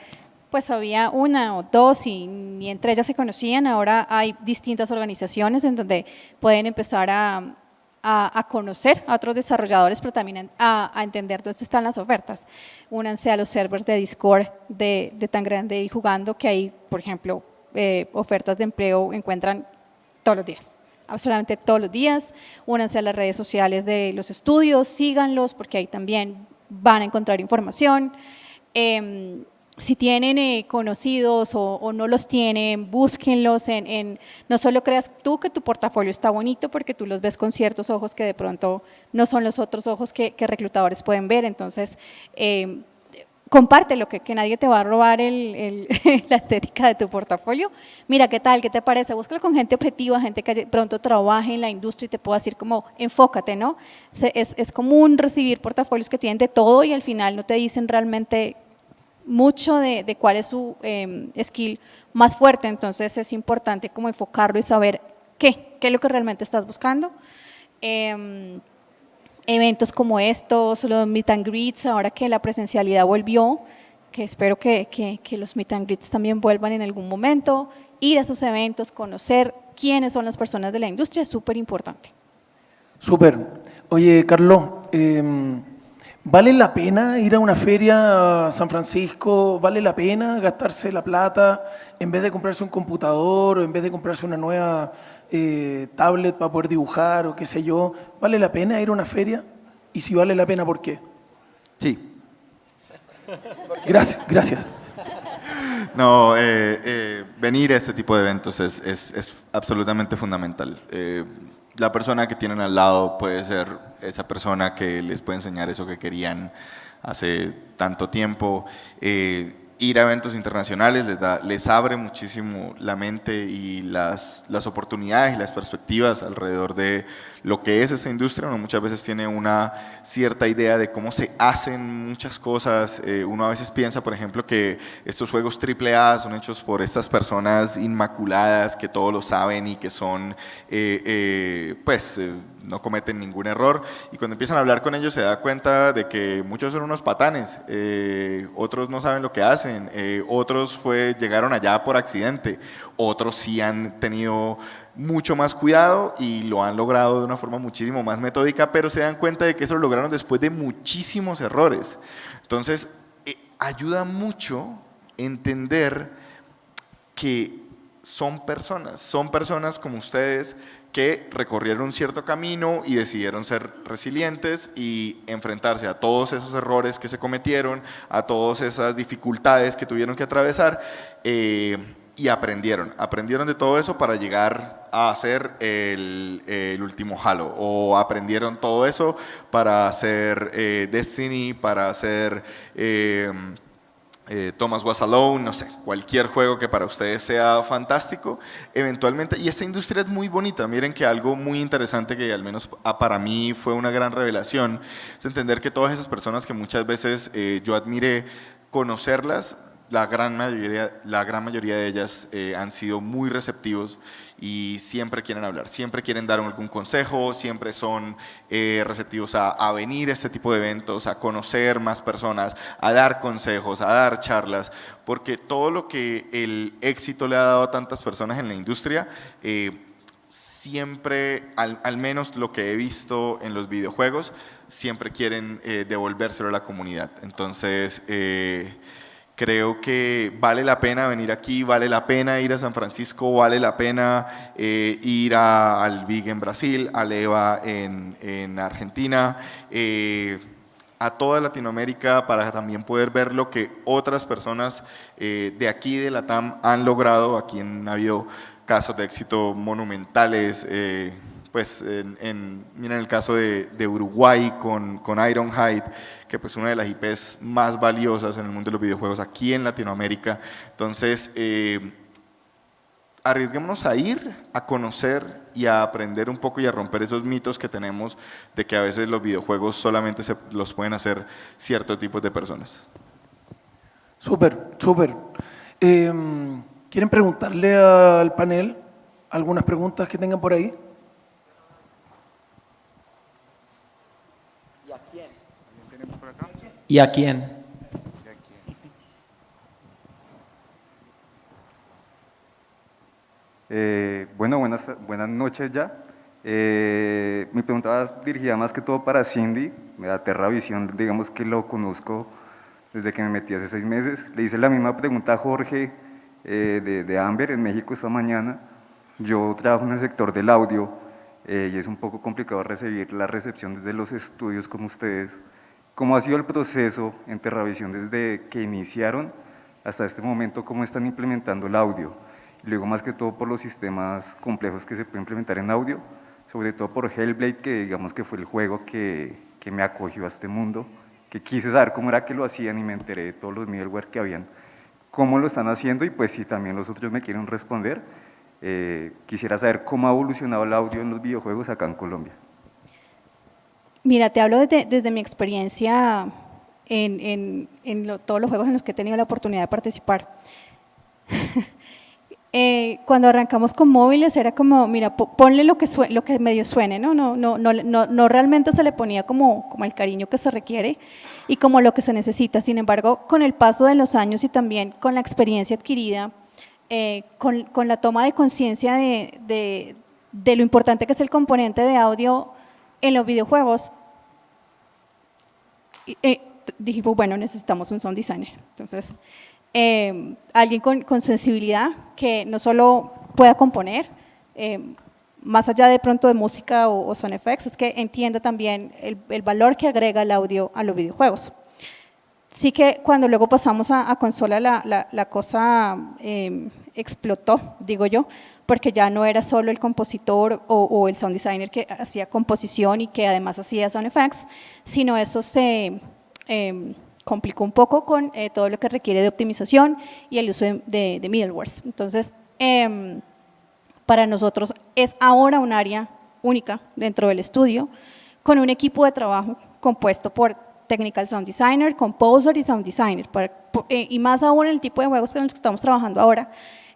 pues había 1 o 2 y entre ellas se conocían. Ahora hay distintas organizaciones en donde pueden empezar a conocer a otros desarrolladores, pero también a entender dónde están las ofertas. Únanse a los servers de Discord de Tan Grande y Jugando, que ahí, por ejemplo, ofertas de empleo encuentran todos los días, absolutamente todos los días. Únanse a las redes sociales de los estudios, síganlos, porque ahí también van a encontrar información. Si tienen conocidos o no los tienen, búsquenlos. No solo creas tú que tu portafolio está bonito porque tú los ves con ciertos ojos que de pronto no son los otros ojos que reclutadores pueden ver. Entonces, compártelo, que nadie te va a robar la estética de tu portafolio. Mira, ¿qué tal? ¿Qué te parece? Búscalo con gente objetiva, gente que de pronto trabaje en la industria y te pueda decir como, enfócate, ¿no? Es común recibir portafolios que tienen de todo y al final no te dicen realmente mucho de cuál es su skill más fuerte. Entonces es importante como enfocarlo y saber qué es lo que realmente estás buscando. Eventos como estos, los meet and greets, ahora que la presencialidad volvió, que espero que los meet and greets también vuelvan en algún momento, ir a esos eventos, conocer quiénes son las personas de la industria es súper importante. Súper. Oye, Carlos, ¿vale la pena ir a una feria a San Francisco? ¿Vale la pena gastarse la plata en vez de comprarse un computador o en vez de comprarse una nueva tablet para poder dibujar o qué sé yo? ¿Vale la pena ir a una feria? Y si vale la pena, ¿por qué? Sí. Gracias. No, venir a este tipo de eventos es absolutamente fundamental. La persona que tienen al lado puede ser esa persona que les puede enseñar eso que querían hace tanto tiempo. Ir a eventos internacionales les abre muchísimo la mente y las oportunidades y las perspectivas alrededor de lo que es esa industria. Uno muchas veces tiene una cierta idea de cómo se hacen muchas cosas. Uno a veces piensa, por ejemplo, que estos juegos AAA son hechos por estas personas inmaculadas que todo lo saben y que son, no cometen ningún error, y cuando empiezan a hablar con ellos se da cuenta de que muchos son unos patanes, otros no saben lo que hacen, otros llegaron allá por accidente, otros sí han tenido mucho más cuidado y lo han logrado de una forma muchísimo más metódica, pero se dan cuenta de que eso lo lograron después de muchísimos errores. Entonces, ayuda mucho entender que son personas como ustedes que recorrieron un cierto camino y decidieron ser resilientes y enfrentarse a todos esos errores que se cometieron, a todas esas dificultades que tuvieron que atravesar, y aprendieron de todo eso para llegar a hacer el último Halo, o aprendieron todo eso para hacer Destiny, para hacer Thomas Was Alone, no sé, cualquier juego que para ustedes sea fantástico, eventualmente, y esta industria es muy bonita. Miren que algo muy interesante que al menos para mí fue una gran revelación, es entender que todas esas personas que muchas veces yo admiré, conocerlas, la gran mayoría de ellas han sido muy receptivos y siempre quieren hablar, siempre quieren dar algún consejo, siempre son receptivos a venir a este tipo de eventos, a conocer más personas, a dar consejos, a dar charlas, porque todo lo que el éxito le ha dado a tantas personas en la industria, siempre, al menos lo que he visto en los videojuegos, siempre quieren devolvérselo a la comunidad. Entonces, creo que vale la pena venir aquí, vale la pena ir a San Francisco, vale la pena ir al Big en Brasil, al EVA en Argentina, a toda Latinoamérica, para también poder ver lo que otras personas de aquí de la TAM han logrado. Aquí han habido casos de éxito monumentales, pues miren el caso de Uruguay con Ironhide, que pues una de las IPs más valiosas en el mundo de los videojuegos aquí en Latinoamérica. Entonces, arriesguémonos a ir, a conocer y a aprender un poco y a romper esos mitos que tenemos de que a veces los videojuegos solamente los pueden hacer ciertos tipos de personas. Súper, súper. ¿Quieren preguntarle al panel algunas preguntas que tengan por ahí? ¿Y a quién? Bueno, buenas noches ya. Mi pregunta va dirigida más que todo para Cindy, de TerraVision, digamos que lo conozco desde que me metí hace 6 meses. Le hice la misma pregunta a Jorge de Amber en México esta mañana. Yo trabajo en el sector del audio y es un poco complicado recibir la recepción desde los estudios como ustedes. ¿Cómo ha sido el proceso en TerraVision desde que iniciaron hasta este momento? ¿Cómo están implementando el audio? Y luego, más que todo, por los sistemas complejos que se pueden implementar en audio, sobre todo por Hellblade, que digamos que fue el juego que me acogió a este mundo, que quise saber cómo era que lo hacían y me enteré de todos los middleware que habían, cómo lo están haciendo, y pues si también los otros me quieren responder, quisiera saber cómo ha evolucionado el audio en los videojuegos acá en Colombia. Mira, te hablo desde mi experiencia en todos los juegos en los que he tenido la oportunidad de participar. Cuando arrancamos con móviles era como, mira, ponle lo que medio suene, ¿no? No realmente se le ponía como el cariño que se requiere y como lo que se necesita. Sin embargo, con el paso de los años y también con la experiencia adquirida, con la toma de conciencia de lo importante que es el componente de audio en los videojuegos, dijimos, bueno, necesitamos un sound designer. Entonces, alguien con sensibilidad que no solo pueda componer, más allá de pronto de música o sound effects, es que entienda también el valor que agrega el audio a los videojuegos. Sí que cuando luego pasamos a consola la cosa explotó, digo yo, porque ya no era solo el compositor o el sound designer que hacía composición y que además hacía sound effects, sino eso se complicó un poco con todo lo que requiere de optimización y el uso de middlewares. Entonces, para nosotros es ahora un área única dentro del estudio, con un equipo de trabajo compuesto por Technical Sound Designer, Composer y Sound Designer, y más aún en el tipo de juegos en los que estamos trabajando ahora,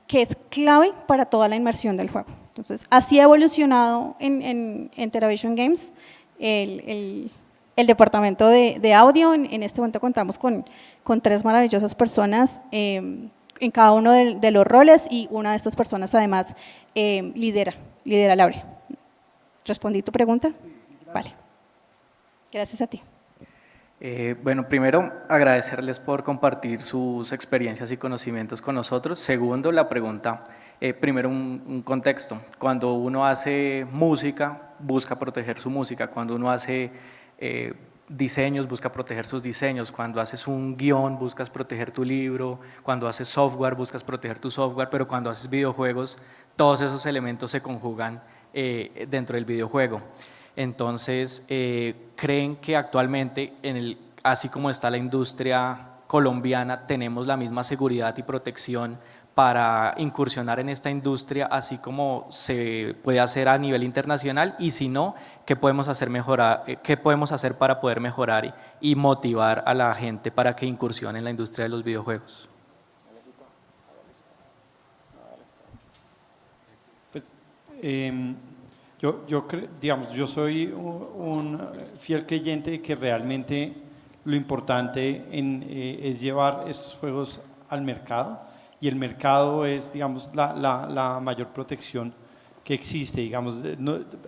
que es clave para toda la inmersión del juego. Entonces, así ha evolucionado en TeraVision Games el departamento de audio. En este momento contamos con 3 maravillosas personas en cada uno de los roles, y una de estas personas además lidera el área. ¿Respondí tu pregunta? Vale. Gracias a ti. Bueno, primero agradecerles por compartir sus experiencias y conocimientos con nosotros. Segundo, la pregunta, primero un contexto. Cuando uno hace música, busca proteger su música. Cuando uno hace diseños, busca proteger sus diseños. Cuando haces un guión, buscas proteger tu libro. Cuando haces software, buscas proteger tu software. Pero cuando haces videojuegos, todos esos elementos se conjugan dentro del videojuego. Entonces, ¿creen que actualmente, así como está la industria colombiana, tenemos la misma seguridad y protección para incursionar en esta industria, así como se puede hacer a nivel internacional? Y si no, ¿qué podemos hacer para poder mejorar y motivar a la gente para que incursione en la industria de los videojuegos? Pues, yo soy un fiel creyente de que realmente lo importante es llevar estos juegos al mercado, y el mercado es, digamos, la mayor protección que existe, digamos,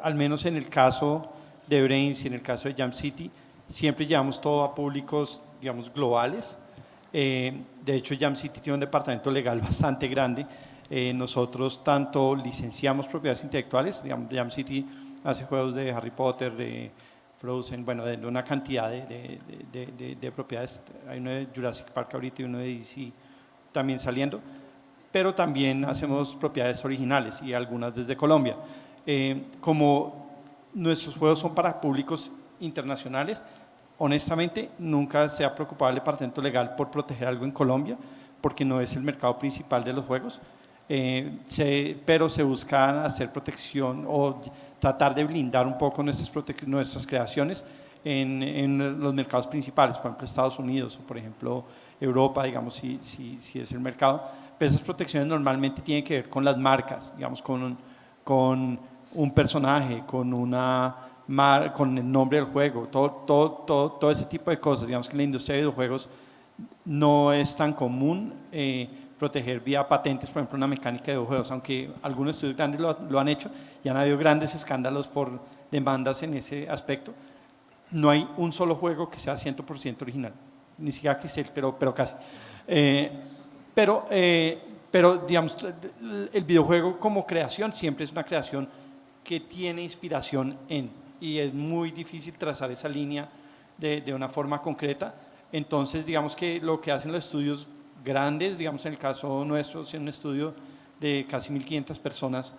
al menos en el caso de Brains y en el caso de Jam City, siempre llevamos todo a públicos, digamos, globales. De hecho, Jam City tiene un departamento legal bastante grande. Nosotros tanto licenciamos propiedades intelectuales, digamos, Jam City hace juegos de Harry Potter, de Frozen, bueno, de una cantidad de propiedades. Hay uno de Jurassic Park ahorita y uno de DC también saliendo, pero también hacemos propiedades originales y algunas desde Colombia. Como nuestros juegos son para públicos internacionales, honestamente nunca se ha preocupado el departamento legal por proteger algo en Colombia, porque no es el mercado principal de los juegos. Pero se busca hacer protección o tratar de blindar un poco nuestras creaciones en los mercados principales, por ejemplo Estados Unidos o por ejemplo Europa, digamos, si es el mercado. Pero esas protecciones normalmente tienen que ver con las marcas, digamos, con un personaje, con el nombre del juego, todo ese tipo de cosas. Digamos que en la industria de videojuegos no es tan común proteger vía patentes, por ejemplo, una mecánica de videojuegos, aunque algunos estudios grandes lo han hecho y han habido grandes escándalos por demandas en ese aspecto. No hay un solo juego que sea 100% original, ni siquiera Crisel, pero casi. Pero digamos, el videojuego como creación siempre es una creación que tiene inspiración y es muy difícil trazar esa línea de una forma concreta. Entonces, digamos que lo que hacen los estudios grandes, digamos en el caso nuestro, es un estudio de casi 1.500 personas,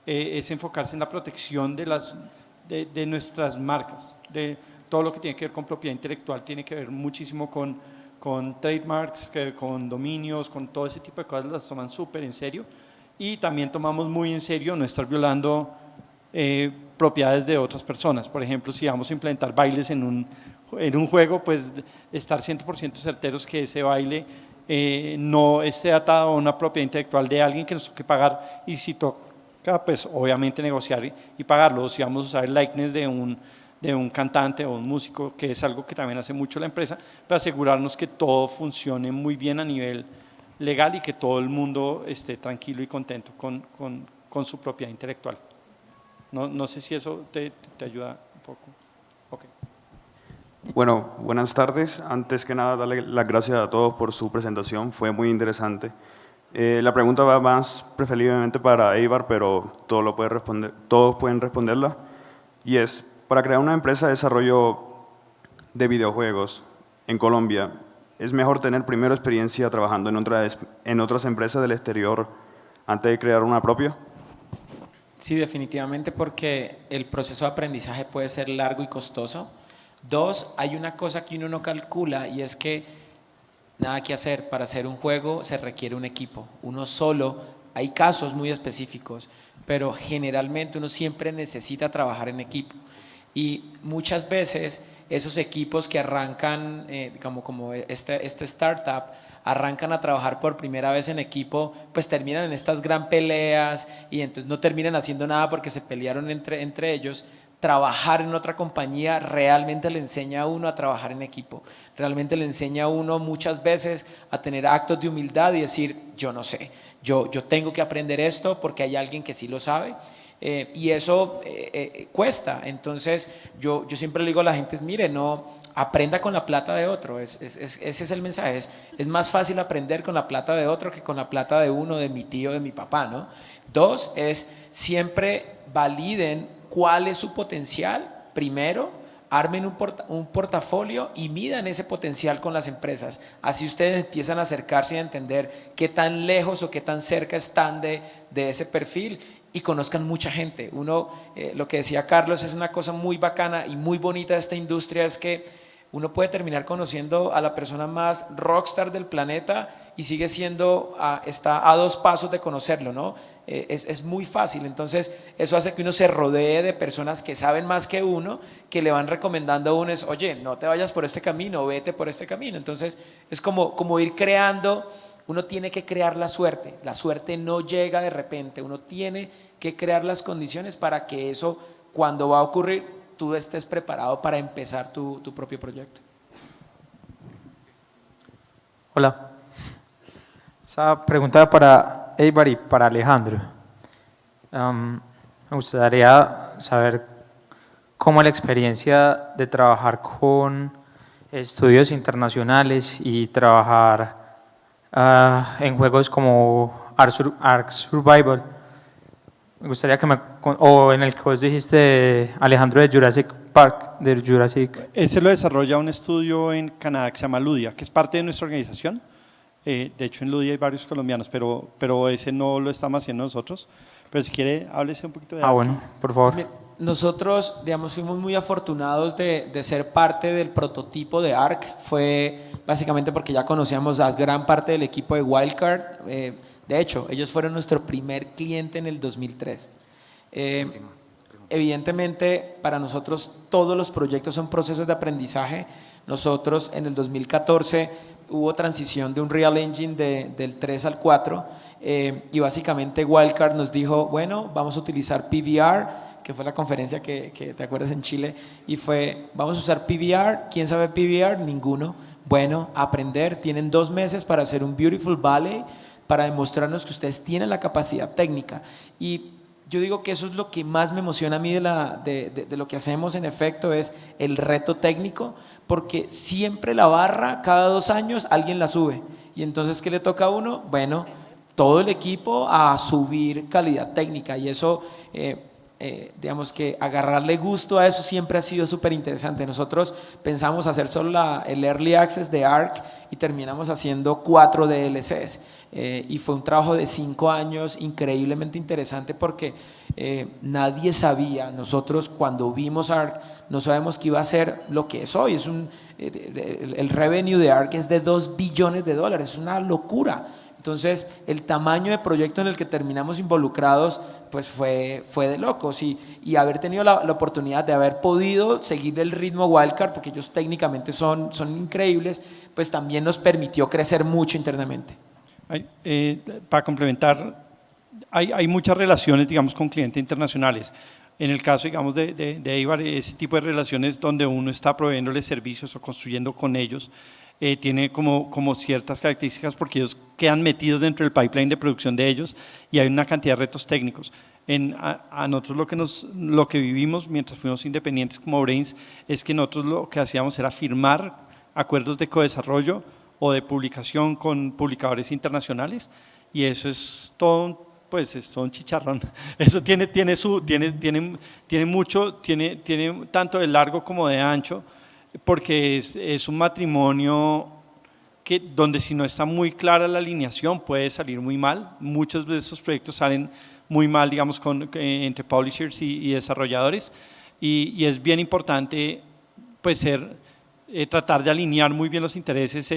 es enfocarse en la protección de nuestras marcas, de todo lo que tiene que ver con propiedad intelectual, tiene que ver muchísimo con trademarks, con dominios, con todo ese tipo de cosas, las toman súper en serio, y también tomamos muy en serio no estar violando propiedades de otras personas. Por ejemplo, si vamos a implementar bailes en un juego, pues estar 100% certeros que ese baile no esté atado a una propiedad intelectual de alguien que nos toque pagar, y si toca, pues obviamente negociar y pagarlo. Si vamos a usar el likeness de un cantante o un músico, que es algo que también hace mucho la empresa, para asegurarnos que todo funcione muy bien a nivel legal y que todo el mundo esté tranquilo y contento con su propiedad intelectual. No sé si eso te ayuda un poco. Okay. Bueno, buenas tardes. Antes que nada, darle las gracias a todos por su presentación, fue muy interesante. La pregunta va más preferiblemente para Eibar, pero todos pueden responderla. Y es, para crear una empresa de desarrollo de videojuegos en Colombia, ¿es mejor tener primero experiencia trabajando en otras empresas del exterior antes de crear una propia? Sí, definitivamente, porque el proceso de aprendizaje puede ser largo y costoso. 2, hay una cosa que uno no calcula, y es que nada que hacer, para hacer un juego se requiere un equipo. Uno solo, hay casos muy específicos, pero generalmente uno siempre necesita trabajar en equipo. Y muchas veces esos equipos que arrancan como este startup arrancan a trabajar por primera vez en equipo, pues terminan en estas gran peleas y entonces no terminan haciendo nada porque se pelearon entre ellos. Trabajar en otra compañía realmente le enseña a uno a trabajar en equipo, realmente le enseña a uno muchas veces a tener actos de humildad y decir, yo no sé, yo tengo que aprender esto porque hay alguien que sí lo sabe. Y eso cuesta. Entonces yo siempre le digo a la gente, mire, no aprenda con la plata de otro, ese es el mensaje, es más fácil aprender con la plata de otro que con la plata de uno, de mi tío, de mi papá, ¿no? 2 es siempre validen cuál es su potencial. Primero, armen un portafolio y midan ese potencial con las empresas. Así ustedes empiezan a acercarse y a entender qué tan lejos o qué tan cerca están de ese perfil y conozcan mucha gente. Uno, lo que decía Carlos, es una cosa muy bacana y muy bonita de esta industria, es que uno puede terminar conociendo a la persona más rockstar del planeta y sigue siendo, está a 2 pasos de conocerlo, ¿no? Es muy fácil. Entonces eso hace que uno se rodee de personas que saben más que uno, que le van recomendando a uno, es, oye, no te vayas por este camino, vete por este camino. Entonces es como ir creando. Uno tiene que crear la suerte no llega de repente, uno tiene que crear las condiciones para que eso, cuando va a ocurrir, tú estés preparado para empezar tu propio proyecto. Hola, esa pregunta para Eibar y para Alejandro. Me gustaría saber cómo la experiencia de trabajar con estudios internacionales y trabajar en juegos como Ark Survival. Me gustaría que o en el que vos dijiste, Alejandro, de Jurassic Park, de Jurassic. Ese lo desarrolla un estudio en Canadá que se llama Ludia, que es parte de nuestra organización. De hecho, en Ludia hay varios colombianos, pero ese no lo estamos haciendo nosotros. Pero si quiere, háblese un poquito de Ark. Bueno, por favor. Nosotros, digamos, fuimos muy afortunados de ser parte del prototipo de Ark. Fue básicamente porque ya conocíamos a gran parte del equipo de Wildcard. De hecho, ellos fueron nuestro primer cliente en el 2003. Evidentemente, para nosotros todos los proyectos son procesos de aprendizaje. Nosotros en el 2014 hubo transición de un Real Engine del 3 al 4 y básicamente Wildcard nos dijo, bueno, vamos a utilizar PBR, que fue la conferencia que te acuerdas en Chile, y fue, vamos a usar PBR. ¿Quién sabe PBR? Ninguno. Bueno, aprender, tienen 2 meses para hacer un Beautiful Valley, para demostrarnos que ustedes tienen la capacidad técnica. Y yo digo que eso es lo que más me emociona a mí de lo que hacemos, en efecto, es el reto técnico, porque siempre la barra, cada 2 años alguien la sube. Y entonces, ¿qué le toca a uno? Bueno, todo el equipo a subir calidad técnica, y eso, digamos que agarrarle gusto a eso siempre ha sido súper interesante. Nosotros pensamos hacer solo el Early Access de Ark y terminamos haciendo 4 DLCs. Y fue un trabajo de 5 años increíblemente interesante porque nadie sabía. Nosotros cuando vimos Ark no sabemos que iba a ser lo que es hoy. El revenue de Ark es de $2 billones, es una locura. Entonces el tamaño de proyecto en el que terminamos involucrados pues fue de locos, y haber tenido la oportunidad de haber podido seguir el ritmo Wildcard, porque ellos técnicamente son increíbles, pues también nos permitió crecer mucho internamente. Para complementar, hay muchas relaciones, digamos, con clientes internacionales. En el caso, digamos, de Eibar, ese tipo de relaciones donde uno está proveyéndoles servicios o construyendo con ellos, tiene como ciertas características porque ellos quedan metidos dentro del pipeline de producción de ellos y hay una cantidad de retos técnicos. A nosotros lo que vivimos mientras fuimos independientes como Brains es que nosotros lo que hacíamos era firmar acuerdos de codesarrollo o de publicación con publicadores internacionales, y eso es todo, pues es todo un chicharrón. Eso tiene mucho, tiene tanto de largo como de ancho, porque es un matrimonio donde si no está muy clara la alineación puede salir muy mal. Muchos de esos proyectos salen muy mal, digamos, entre publishers y desarrolladores, y es bien importante pues tratar de alinear muy bien los intereses,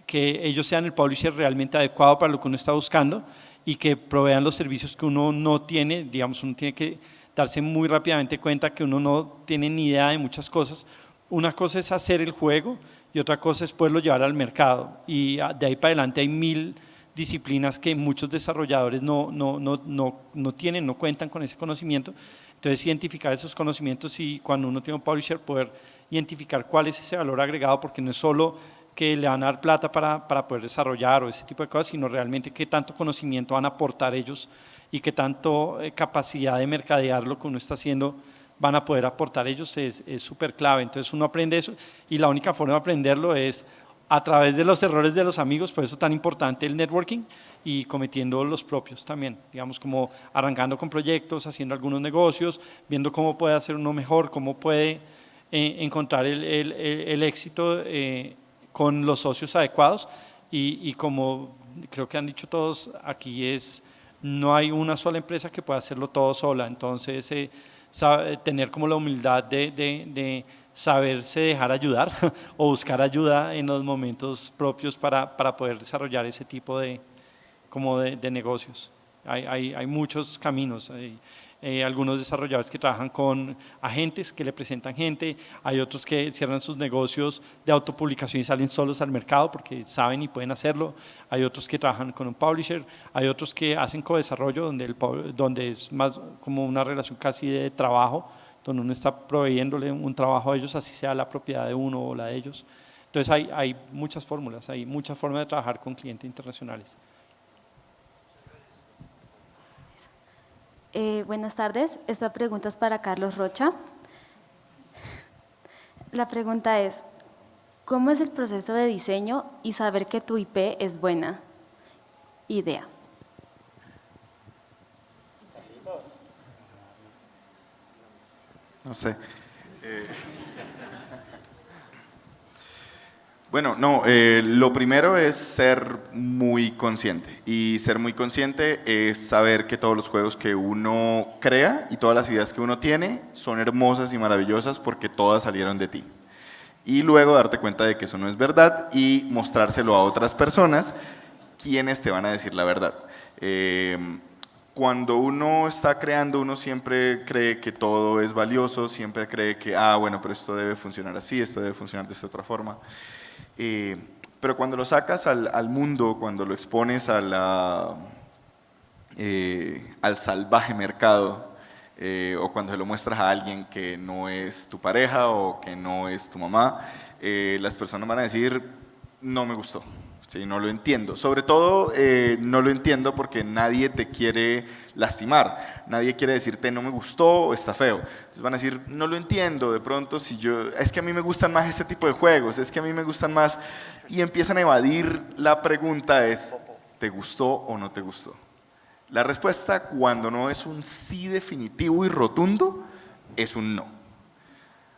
que ellos sean el publisher realmente adecuado para lo que uno está buscando y que provean los servicios que uno no tiene. Digamos, uno tiene que darse muy rápidamente cuenta que uno no tiene ni idea de muchas cosas. Una cosa es hacer el juego y otra cosa es poderlo llevar al mercado, y de ahí para adelante hay 1000 disciplinas que muchos desarrolladores no tienen, no cuentan con ese conocimiento. Entonces, identificar esos conocimientos y cuando uno tiene un publisher, poder identificar cuál es ese valor agregado, porque no es solo que le van a dar plata para poder desarrollar o ese tipo de cosas, sino realmente qué tanto conocimiento van a aportar ellos y qué tanto capacidad de mercadear lo que uno está haciendo van a poder aportar ellos, es súper clave. Entonces uno aprende eso y la única forma de aprenderlo es a través de los errores de los amigos, por eso es tan importante el networking y cometiendo los propios también, digamos como arrancando con proyectos, haciendo algunos negocios, viendo cómo puede hacer uno mejor, cómo puede encontrar el éxito con los socios adecuados y como creo que han dicho todos aquí no hay una sola empresa que pueda hacerlo todo sola, entonces tener como la humildad de saberse dejar ayudar o buscar ayuda en los momentos propios para poder desarrollar ese tipo de negocios. Hay muchos caminos. Hay algunos desarrolladores que trabajan con agentes que le presentan gente, hay otros que cierran sus negocios de autopublicación y salen solos al mercado porque saben y pueden hacerlo, hay otros que trabajan con un publisher, hay otros que hacen co-desarrollo donde es más como una relación casi de trabajo, donde uno está proveyéndole un trabajo a ellos, así sea la propiedad de uno o la de ellos. Entonces hay muchas fórmulas, hay muchas formas de trabajar con clientes internacionales. Buenas tardes, esta pregunta es para Carlos Rocha. La pregunta es, ¿cómo es el proceso de diseño y saber que tu IP es buena idea? No sé. Bueno, no, lo primero es ser muy consciente, y ser muy consciente es saber que todos los juegos que uno crea y todas las ideas que uno tiene son hermosas y maravillosas porque todas salieron de ti. Y luego darte cuenta de que eso no es verdad y mostrárselo a otras personas, quienes te van a decir la verdad. Cuando uno está creando, uno siempre cree que todo es valioso, siempre cree que, bueno, pero esto debe funcionar así, esto debe funcionar de esta otra forma. Pero cuando lo sacas al mundo, cuando lo expones al salvaje mercado, o cuando se lo muestras a alguien que no es tu pareja o que no es tu mamá, las personas van a decir, no me gustó. Sí, no lo entiendo. Sobre todo, no lo entiendo porque nadie te quiere lastimar. Nadie quiere decirte no me gustó o está feo. Entonces van a decir, no lo entiendo. De pronto, es que a mí me gustan más este tipo de juegos, es que a mí me gustan más. Y empiezan a evadir la pregunta es, ¿te gustó o no te gustó? La respuesta, cuando no es un sí definitivo y rotundo, es un no.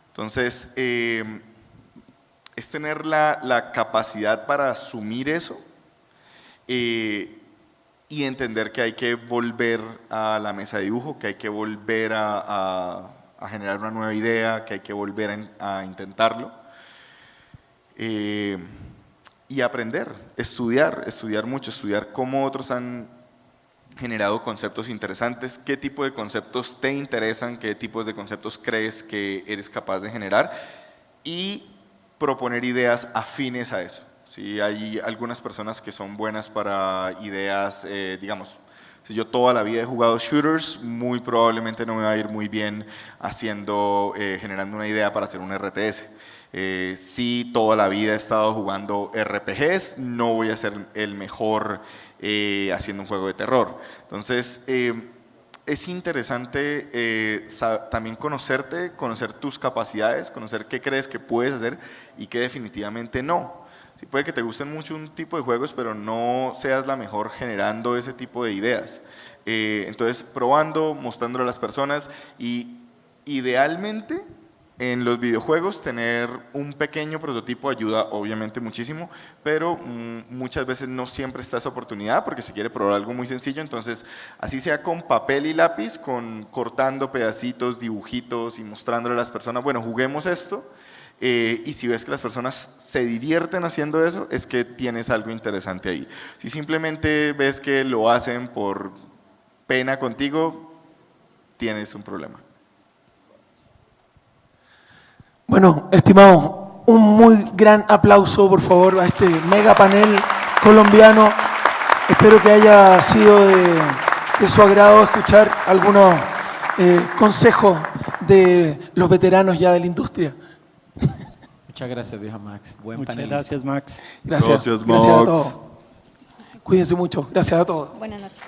Entonces, es tener la capacidad para asumir eso y entender que hay que volver a la mesa de dibujo, que hay que volver a generar una nueva idea, que hay que volver a intentarlo y aprender, estudiar mucho, estudiar cómo otros han generado conceptos interesantes, qué tipo de conceptos te interesan, qué tipos de conceptos crees que eres capaz de generar y proponer ideas afines a eso. ¿Sí? Hay algunas personas que son buenas para ideas, digamos, si yo toda la vida he jugado shooters, muy probablemente no me va a ir muy bien generando una idea para hacer un RTS. Si toda la vida he estado jugando RPGs, no voy a ser el mejor haciendo un juego de terror. Entonces, es interesante también conocerte, conocer tus capacidades, conocer qué crees que puedes hacer y qué definitivamente no. Sí, puede que te gusten mucho un tipo de juegos, pero no seas la mejor generando ese tipo de ideas. Entonces, probando, mostrándolo a las personas y idealmente en los videojuegos tener un pequeño prototipo ayuda obviamente muchísimo, pero muchas veces no siempre está esa oportunidad porque se quiere probar algo muy sencillo, entonces así sea con papel y lápiz, cortando pedacitos, dibujitos y mostrándole a las personas, bueno, juguemos esto, y si ves que las personas se divierten haciendo eso, es que tienes algo interesante ahí. Si simplemente ves que lo hacen por pena contigo, tienes un problema. Bueno, estimados, un muy gran aplauso, por favor, a este mega panel colombiano. Espero que haya sido de su agrado escuchar algunos consejos de los veteranos ya de la industria. Muchas gracias, viejo Max. Buen Muchas panelista. gracias, Max. Gracias. Gracias, Gracias a Max. todos. Cuídense mucho. Gracias a todos. Buenas noches.